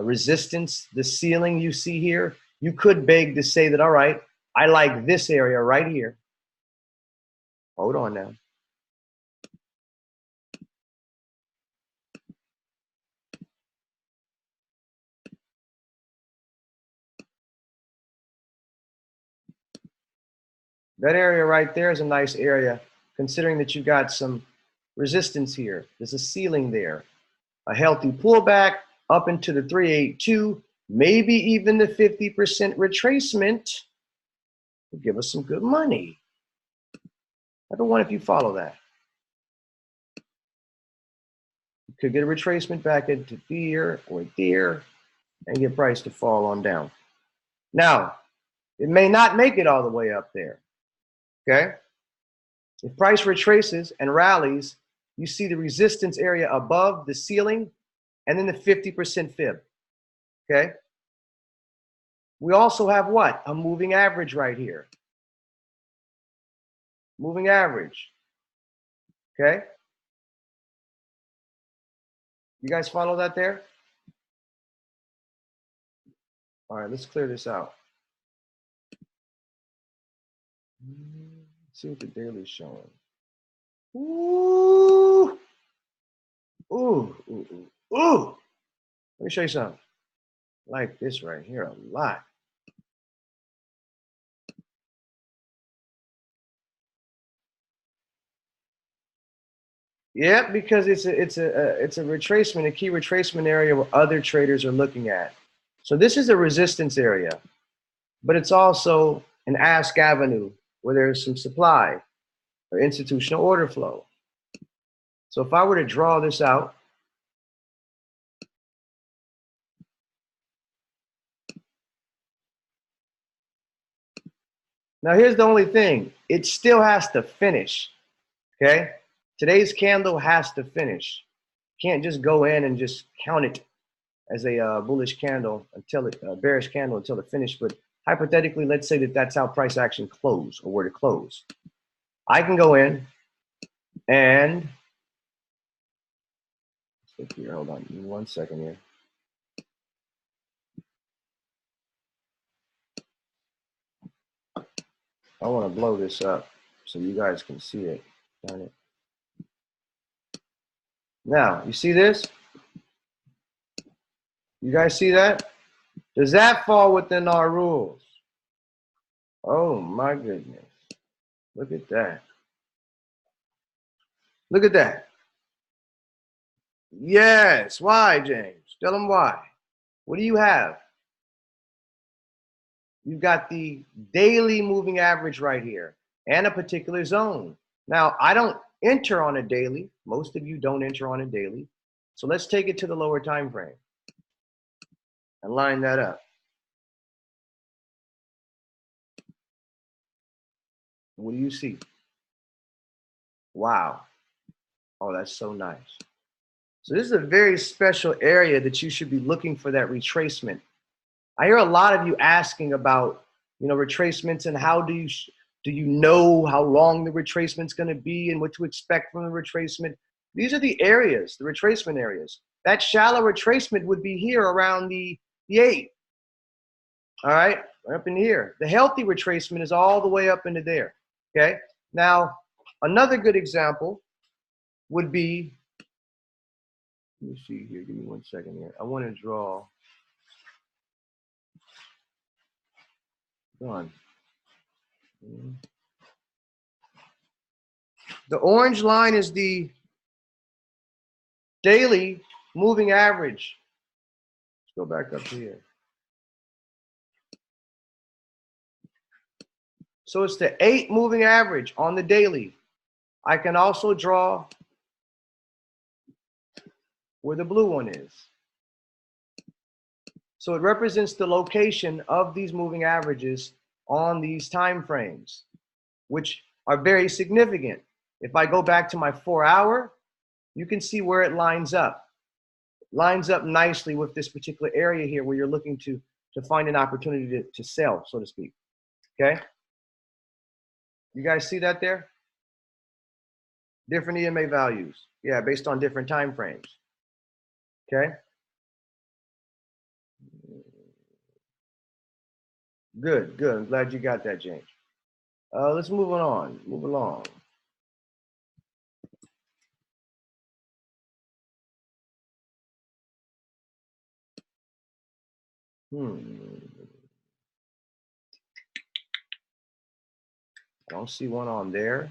Speaker 1: resistance, the ceiling you see here, you could beg to say that, all right, I like this area right here. Hold on now. That area right there is a nice area, considering that you got some resistance here. There's a ceiling there. A healthy pullback up into the 382, maybe even the 50% retracement will give us some good money. I don't want if you follow that. You could get a retracement back into there or there and get price to fall on down. Now, it may not make it all the way up there, okay? If price retraces and rallies, you see the resistance area above the ceiling and then the 50% fib, okay? We also have what? A moving average right here. Moving average, okay? You guys follow that there? All right, let's clear this out. Let's see what the daily's showing. Ooh, ooh, ooh, ooh, ooh. Let me show you something. I like this right here a lot. Yeah, because it's a retracement, a key retracement area where other traders are looking at. So this is a resistance area, but it's also an ask avenue where there's some supply or institutional order flow. So if I were to draw this out, now here's the only thing, it still has to finish, okay? Today's candle has to finish. Can't just go in and just count it as a bullish candle until it bearish candle until it finished. But hypothetically, let's say that that's how price action close or where to close. I can go in and let's here. Hold on, 1 second here. I want to blow this up so you guys can see it. Darn it. Now, you see this? You guys see that? Does that fall within our rules? Oh my goodness. Look at that. Look at that. Yes. Why, James? Tell them why. What do you have? You've got the daily moving average right here and a particular zone. Now, I don't enter on a daily. Most of you don't enter on a daily. So let's take it to the lower time frame and line that up. What do you see? Wow. Oh, that's so nice. So this is a very special area that you should be looking for that retracement. I hear a lot of you asking about, retracements and how do you know how long the retracement's going to be and what to expect from the retracement? These are the areas, the retracement areas. That shallow retracement would be here around the 8. All right, right up in here. The healthy retracement is all the way up into there. Okay. Now, another good example would be, let me see here. Give me 1 second here. I want to draw. Done. The orange line is the daily moving average. Let's go back up here. So it's the 8 moving average on the daily. I can also draw where the blue one is. So it represents the location of these moving averages on these time frames, which are very significant. If I go back to my 4-hour, you can see where it lines up. It lines up nicely with this particular area here where you're looking to find an opportunity to sell, so to speak. Okay? You guys see that there? Different EMA values. Yeah, based on different time frames. Okay? Good, good. I'm glad you got that, James. Let's move on. Move along. I don't see one on there.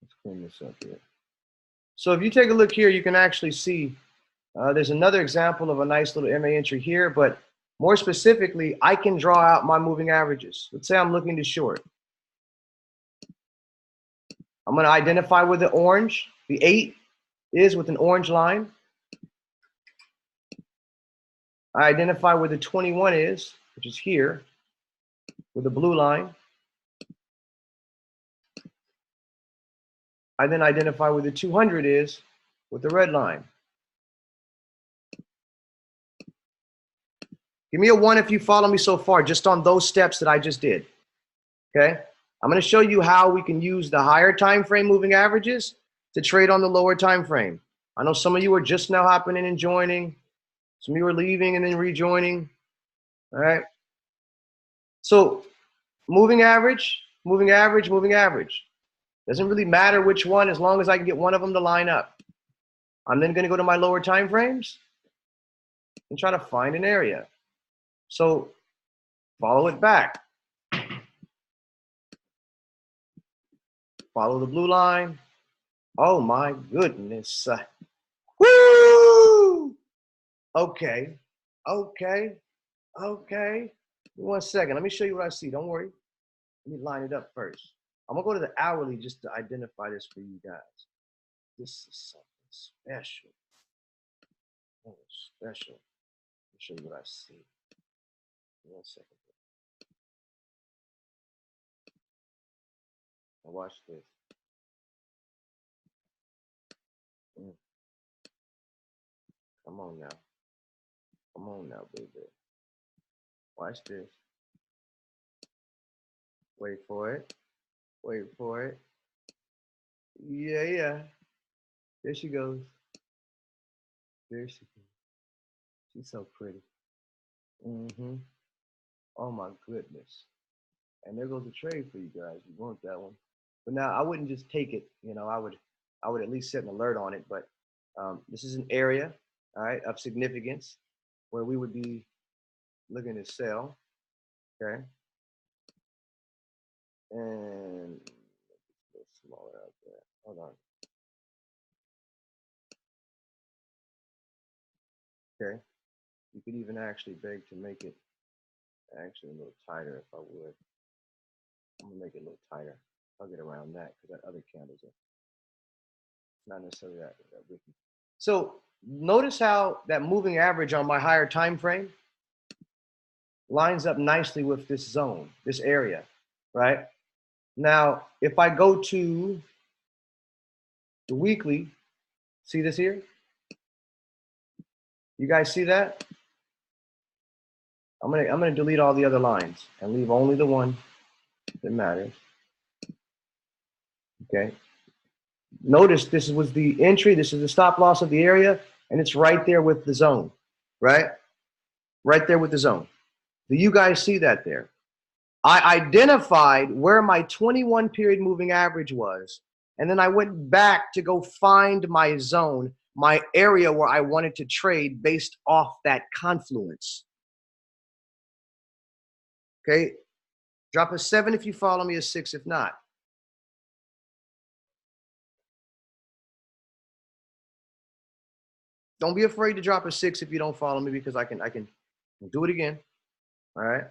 Speaker 1: Let's clean this up here. So if you take a look here, you can actually see there's another example of a nice little MA entry here, but more specifically, I can draw out my moving averages. Let's say I'm looking to short. I'm going to identify where the orange, the 8, is with an orange line. I identify where the 21 is, which is here, with a blue line. I then identify where the 200 is with the red line. Give me a 1 if you follow me so far, just on those steps that I just did. Okay? I'm going to show you how we can use the higher time frame moving averages to trade on the lower time frame. I know some of you are just now hopping in and joining. Some of you are leaving and then rejoining. All right? So moving average, moving average, moving average. Doesn't really matter which one as long as I can get one of them to line up. I'm then going to go to my lower time frames and try to find an area. So follow it back. Follow the blue line. Oh my goodness. Woo! Okay. Okay. Okay. 1 second. Let me show you what I see. Don't worry. Let me line it up first. I'm going to go to the hourly just to identify this for you guys. This is something special. Oh, special. Let me show you what I see. 1 second. Now watch this. Come on now. Come on now, baby. Watch this. Wait for it. Wait for it. Yeah, yeah. There she goes. There she goes. She's so pretty. Mm-hmm. Oh my goodness. And there goes the trade for you guys. You want that one. But now I wouldn't just take it, I would at least set an alert on it. But this is an area, all right, of significance where we would be looking to sell. Okay. And a little smaller out there. Hold on. Okay. You could even actually beg to make it actually a little tighter if I would. I'm gonna make it a little tighter. I'll get around that because that other candle's not necessarily that wicked. So notice how that moving average on my higher time frame lines up nicely with this zone, this area. right? Now, if I go to the weekly, see this here? You guys see that? I'm gonna delete all the other lines and leave only the one that matters. Okay. Notice this was the entry, this is the stop loss of the area, and it's right there with the zone, right? Right there with the zone. Do you guys see that there? I identified where my 21 period moving average was, and then I went back to go find my zone, my area where I wanted to trade based off that confluence. Okay, drop a 7 if you follow me, a 6 if not. Don't be afraid to drop a 6 if you don't follow me, because I can do it again. All right.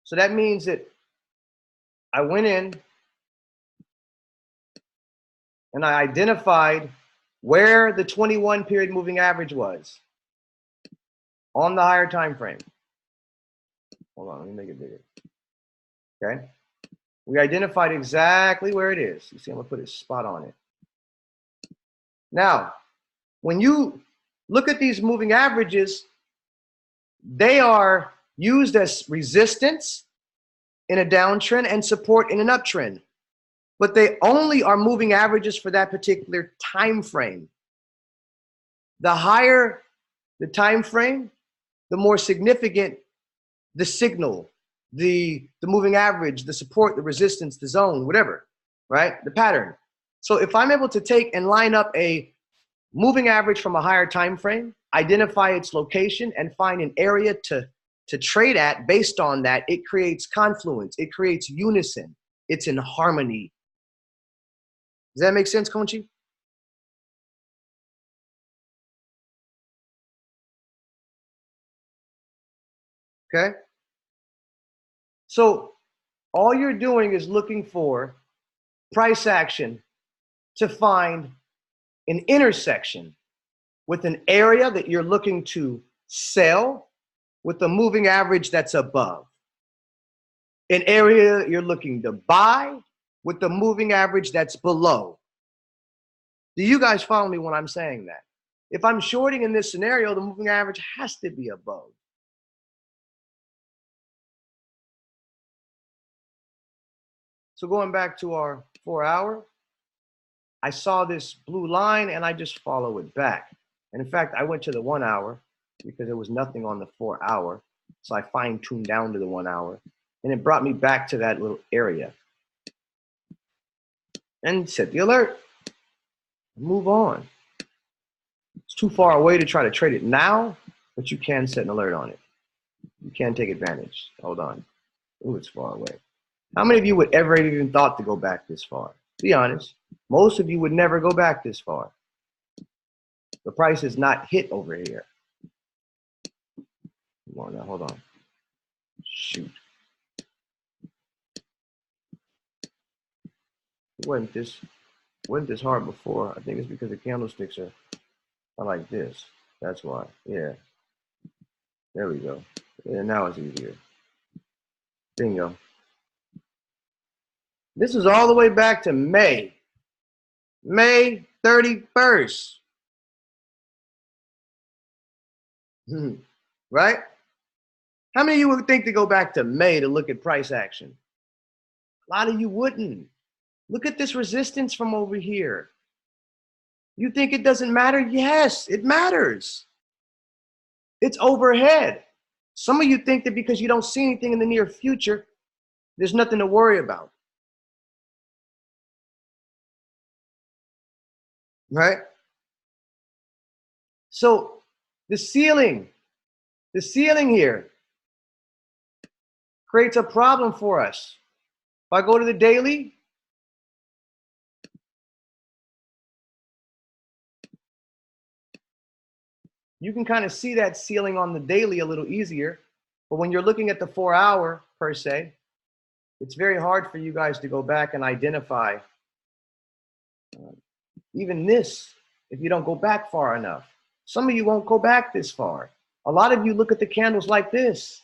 Speaker 1: So that means that I went in and I identified where the 21 period moving average was on the higher time frame. Hold on, let me make it bigger. Okay. We identified exactly where it is. You see, I'm gonna put a spot on it. Now, when you look at these moving averages, they are used as resistance in a downtrend and support in an uptrend, but they only are moving averages for that particular time frame. The higher the time frame, the more significant the signal, the moving average, the support, the resistance, the zone, whatever, right? The pattern. So if I'm able to take and line up a moving average from a higher time frame, identify its location, and find an area to trade at based on that, it creates confluence, it creates unison, it's in harmony. Does that make sense, Conchi? Okay. So all you're doing is looking for price action to find an intersection with an area that you're looking to sell with a moving average that's above. An area you're looking to buy with the moving average that's below. Do you guys follow me when I'm saying that? If I'm shorting in this scenario, the moving average has to be above. So going back to our 4-hour, I saw this blue line and I just follow it back. And in fact, I went to the 1 hour because there was nothing on the 4-hour. So I fine-tuned down to the 1 hour and it brought me back to that little area. And set the alert. Move on. It's too far away to try to trade it now, but you can set an alert on it. You can take advantage. Hold on. Ooh, it's far away. How many of you would ever even thought to go back this far? Be honest. Most of you would never go back this far. The price is not hit over here. Come on now, hold on. Shoot. It wasn't this hard before. I think it's because the candlesticks are like this. That's why. Yeah. There we go. Yeah, now it's easier. Bingo. This is all the way back to May 31st. Right? How many of you would think to go back to May to look at price action? A lot of you wouldn't. Look at this resistance from over here. You think it doesn't matter? Yes, it matters. It's overhead. Some of you think that because you don't see anything in the near future, there's nothing to worry about. Right? So the ceiling here creates a problem for us. If I go to the daily, you can kind of see that ceiling on the daily a little easier. But when you're looking at the 4-hour per se, it's very hard for you guys to go back and identify even this if you don't go back far enough. Some of you won't go back this far. A lot of you look at the candles like this.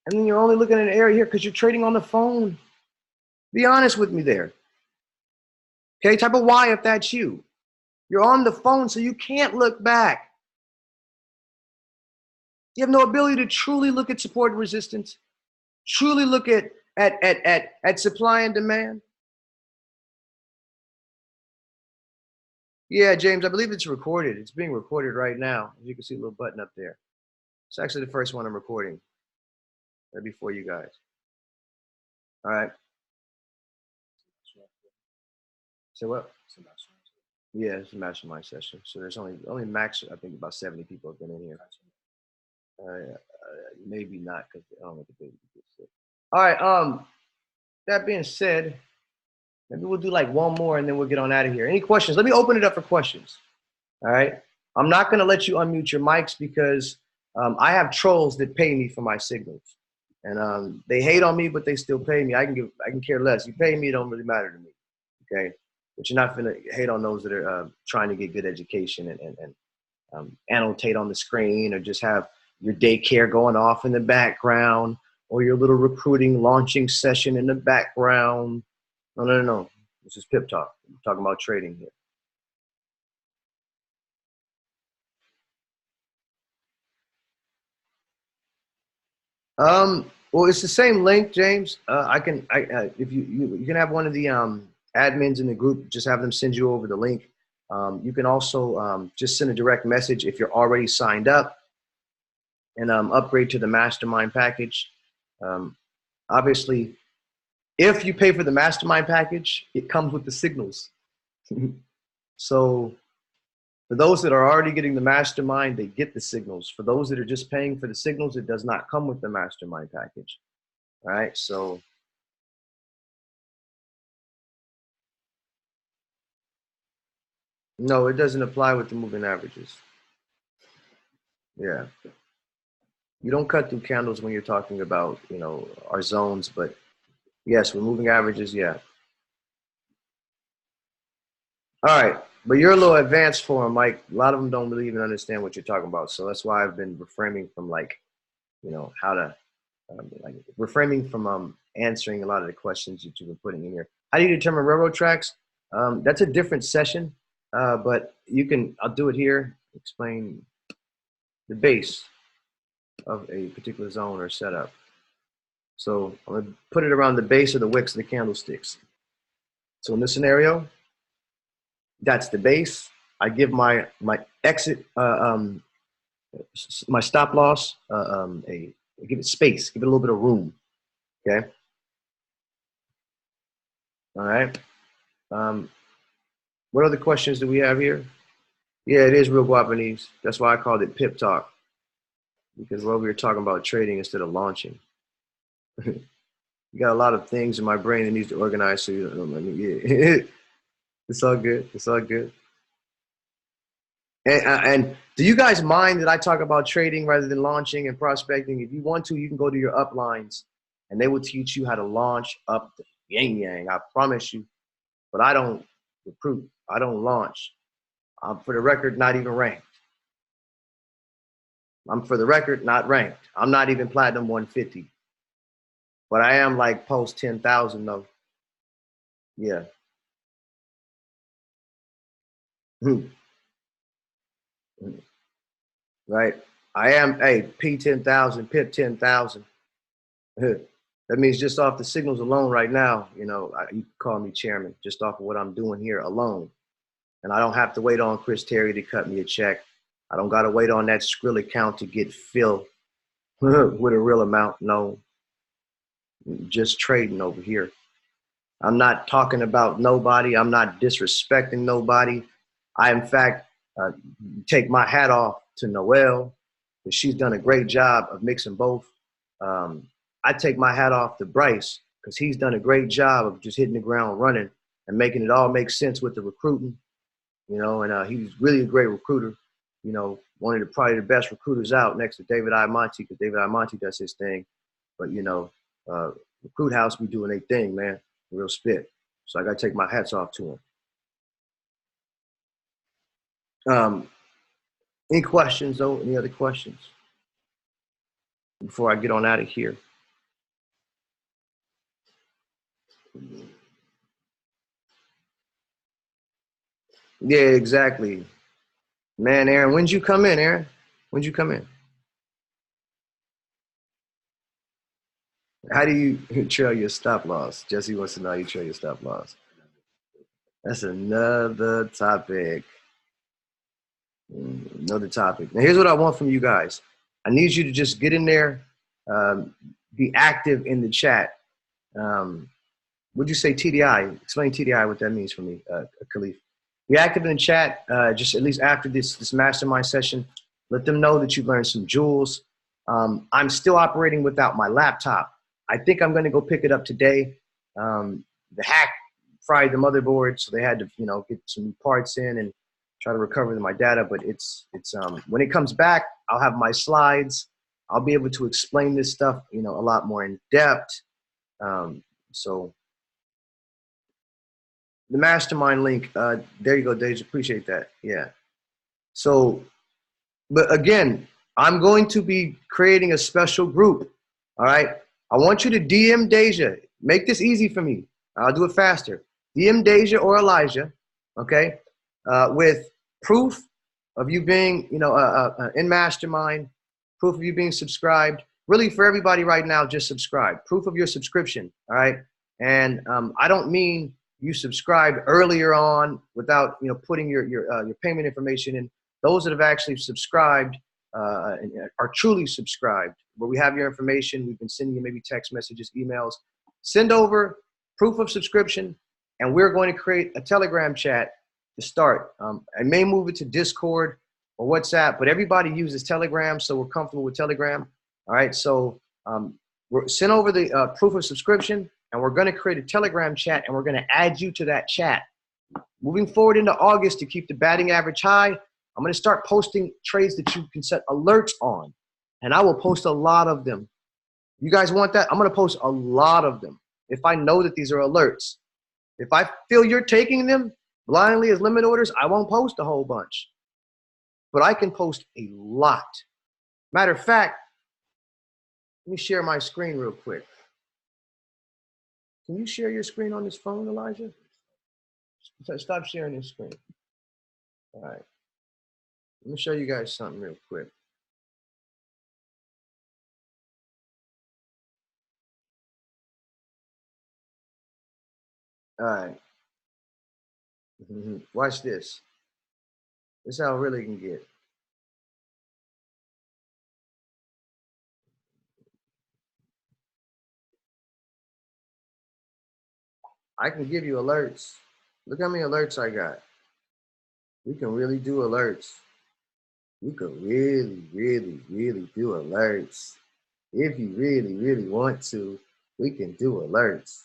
Speaker 1: And then you're only looking at an area here because you're trading on the phone. Be honest with me there. Okay, type of Y if that's you. You're on the phone, so you can't look back. You have no ability to truly look at support and resistance, truly look at supply and demand. Yeah, James, I believe it's recorded. It's being recorded right now. As you can see a little button up there. It's actually the first one I'm recording. That'd be for you guys. All right. So what? Yeah, it's a mastermind session. So there's only max, I think about 70 people have been in here. Maybe not because I don't know if the baby gets sick. All right. That being said, maybe we'll do like one more and then we'll get on out of here. Any questions? Let me open it up for questions. All right. I'm not going to let you unmute your mics because I have trolls that pay me for my signals, and they hate on me, but they still pay me. I can care less. You pay me, it don't really matter to me. Okay. But you're not going to hate on those that are trying to get good education and annotate on the screen or just have your daycare going off in the background or your little recruiting launching session in the background. No. This is Pip Talk. I'm talking about trading here. Well, it's the same link, James. If you can have one of the admins in the group, just have them send you over the link. You can also just send a direct message if you're already signed up and upgrade to the mastermind package. Obviously, if you pay for the mastermind package, it comes with the signals. So for those that are already getting the mastermind, they get the signals. For those that are just paying for the signals, it does not come with the mastermind package. All right, so no, it doesn't apply with the moving averages. Yeah, you don't cut through candles when you're talking about, our zones, but yes, with moving averages, yeah. All right, but you're a little advanced for them, Mike. A lot of them don't really even understand what you're talking about, so that's why I've been refraining from how to refraining from answering a lot of the questions that you've been putting in here. How do you determine railroad tracks? That's a different session, but I'll do it here. Explain the base of a particular zone or setup. So I'm going to put it around the base of the wicks of the candlesticks. So in this scenario, that's the base. I give my exit, my stop loss, give it space, give it a little bit of room. Okay. All right. What other questions do we have here? Yeah, it is real Guapanese. That's why I called it Pip Talk, because we were talking about trading instead of launching. You got a lot of things in my brain that needs to organize, so you don't let me. Yeah. It's all good. It's all good. And do you guys mind that I talk about trading rather than launching and prospecting? If you want to, you can go to your uplines, and they will teach you how to launch up the yin yang. I promise you. But I don't recruit. I don't launch. I'm, for the record, not even ranked. I'm, for the record, not ranked. I'm not even platinum 150. But I am like post 10,000 though. Yeah. Right. I am, hey, P 10,000, PIP 10,000. That means just off the signals alone right now, you can call me chairman just off of what I'm doing here alone. And I don't have to wait on Chris Terry to cut me a check. I don't got to wait on that Skrill account to get filled with a real amount. No, just trading over here. I'm not talking about nobody. I'm not disrespecting nobody. I, in fact, take my hat off to Noelle, because she's done a great job of mixing both. I take my hat off to Bryce, because he's done a great job of just hitting the ground running and making it all make sense with the recruiting, and he's really a great recruiter, one of probably the best recruiters out next to David Imonte, because David Imonte does his thing. But, Recruit House be doing their thing, man. Real spit. So I got to take my hats off to him. Any questions, though? Any other questions before I get on out of here? Yeah, exactly. Man, Aaron, when'd you come in, Aaron? When'd you come in? How do you trail your stop loss? Jesse wants to know how you trail your stop loss. That's another topic. Another topic. Now, here's what I want from you guys. I need you to just get in there, um, be active in the chat. Would you say TDI? Explain TDI, what that means for me, Khalif. Be active in the chat, just at least after this mastermind session. Let them know that you've learned some jewels. I'm still operating without my laptop. I think I'm going to go pick it up today. The hack fried the motherboard, so they had to, get some new parts in and try to recover my data. But it's when it comes back, I'll have my slides. I'll be able to explain this stuff, a lot more in depth. So the mastermind link, there you go, Dave. Appreciate that. Yeah. So, but again, I'm going to be creating a special group. All right. I want you to DM Deja. Make this easy for me. I'll do it faster. DM Deja or Elijah, okay, with proof of you being, in mastermind, proof of you being subscribed. Really, for everybody right now, just subscribe. Proof of your subscription. All right. And I don't mean you subscribed earlier on without, putting your payment information in. Those that have actually subscribed and are truly subscribed, where we have your information, we've been sending you maybe text messages, emails. Send over proof of subscription, and we're going to create a Telegram chat to start. I may move it to Discord or WhatsApp, but everybody uses Telegram, so we're comfortable with Telegram. All right, so we're send over the proof of subscription, and we're going to create a Telegram chat, and we're going to add you to that chat. Moving forward into August, to keep the batting average high, I'm going to start posting trades that you can set alerts on, and I will post a lot of them. You guys want that? I'm going to post a lot of them if I know that these are alerts. If I feel you're taking them blindly as limit orders, I won't post a whole bunch, but I can post a lot. Matter of fact, let me share my screen real quick. Can you share your screen on this phone, Elijah? Stop sharing your screen. All right. Let me show you guys something real quick. All right. Watch this. This is how it really can get. I can give you alerts. Look how many alerts I got. We can really do alerts. We could really, really, really do alerts. If you really, really want to, we can do alerts.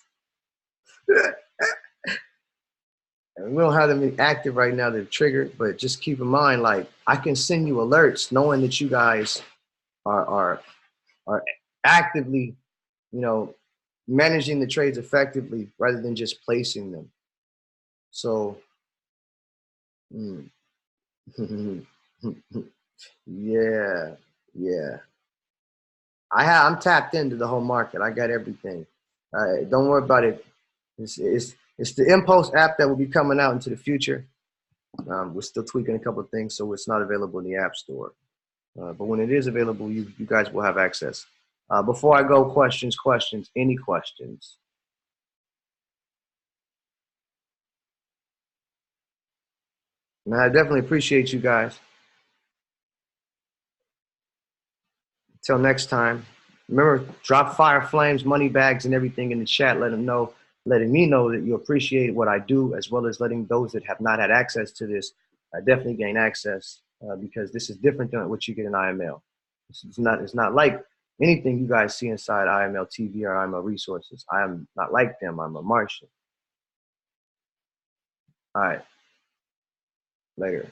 Speaker 1: And we don't have them active right now, they're triggered, but just keep in mind, like, I can send you alerts knowing that you guys are actively, managing the trades effectively rather than just placing them. So, yeah. I'm tapped into the whole market. I got everything. Don't worry about it. It's the Impulse app that will be coming out into the future. We're still tweaking a couple of things, so it's not available in the App Store. But when it is available, you guys will have access. Before I go, questions, any questions? Man, I definitely appreciate you guys. Until next time, remember, drop fire, flames, money bags, and everything in the chat. Letting me know that you appreciate what I do, as well as letting those that have not had access to this definitely gain access, because this is different than what you get in IML. It's not like anything you guys see inside IML TV or IML resources. I am not like them. I'm a Martian. All right. Later.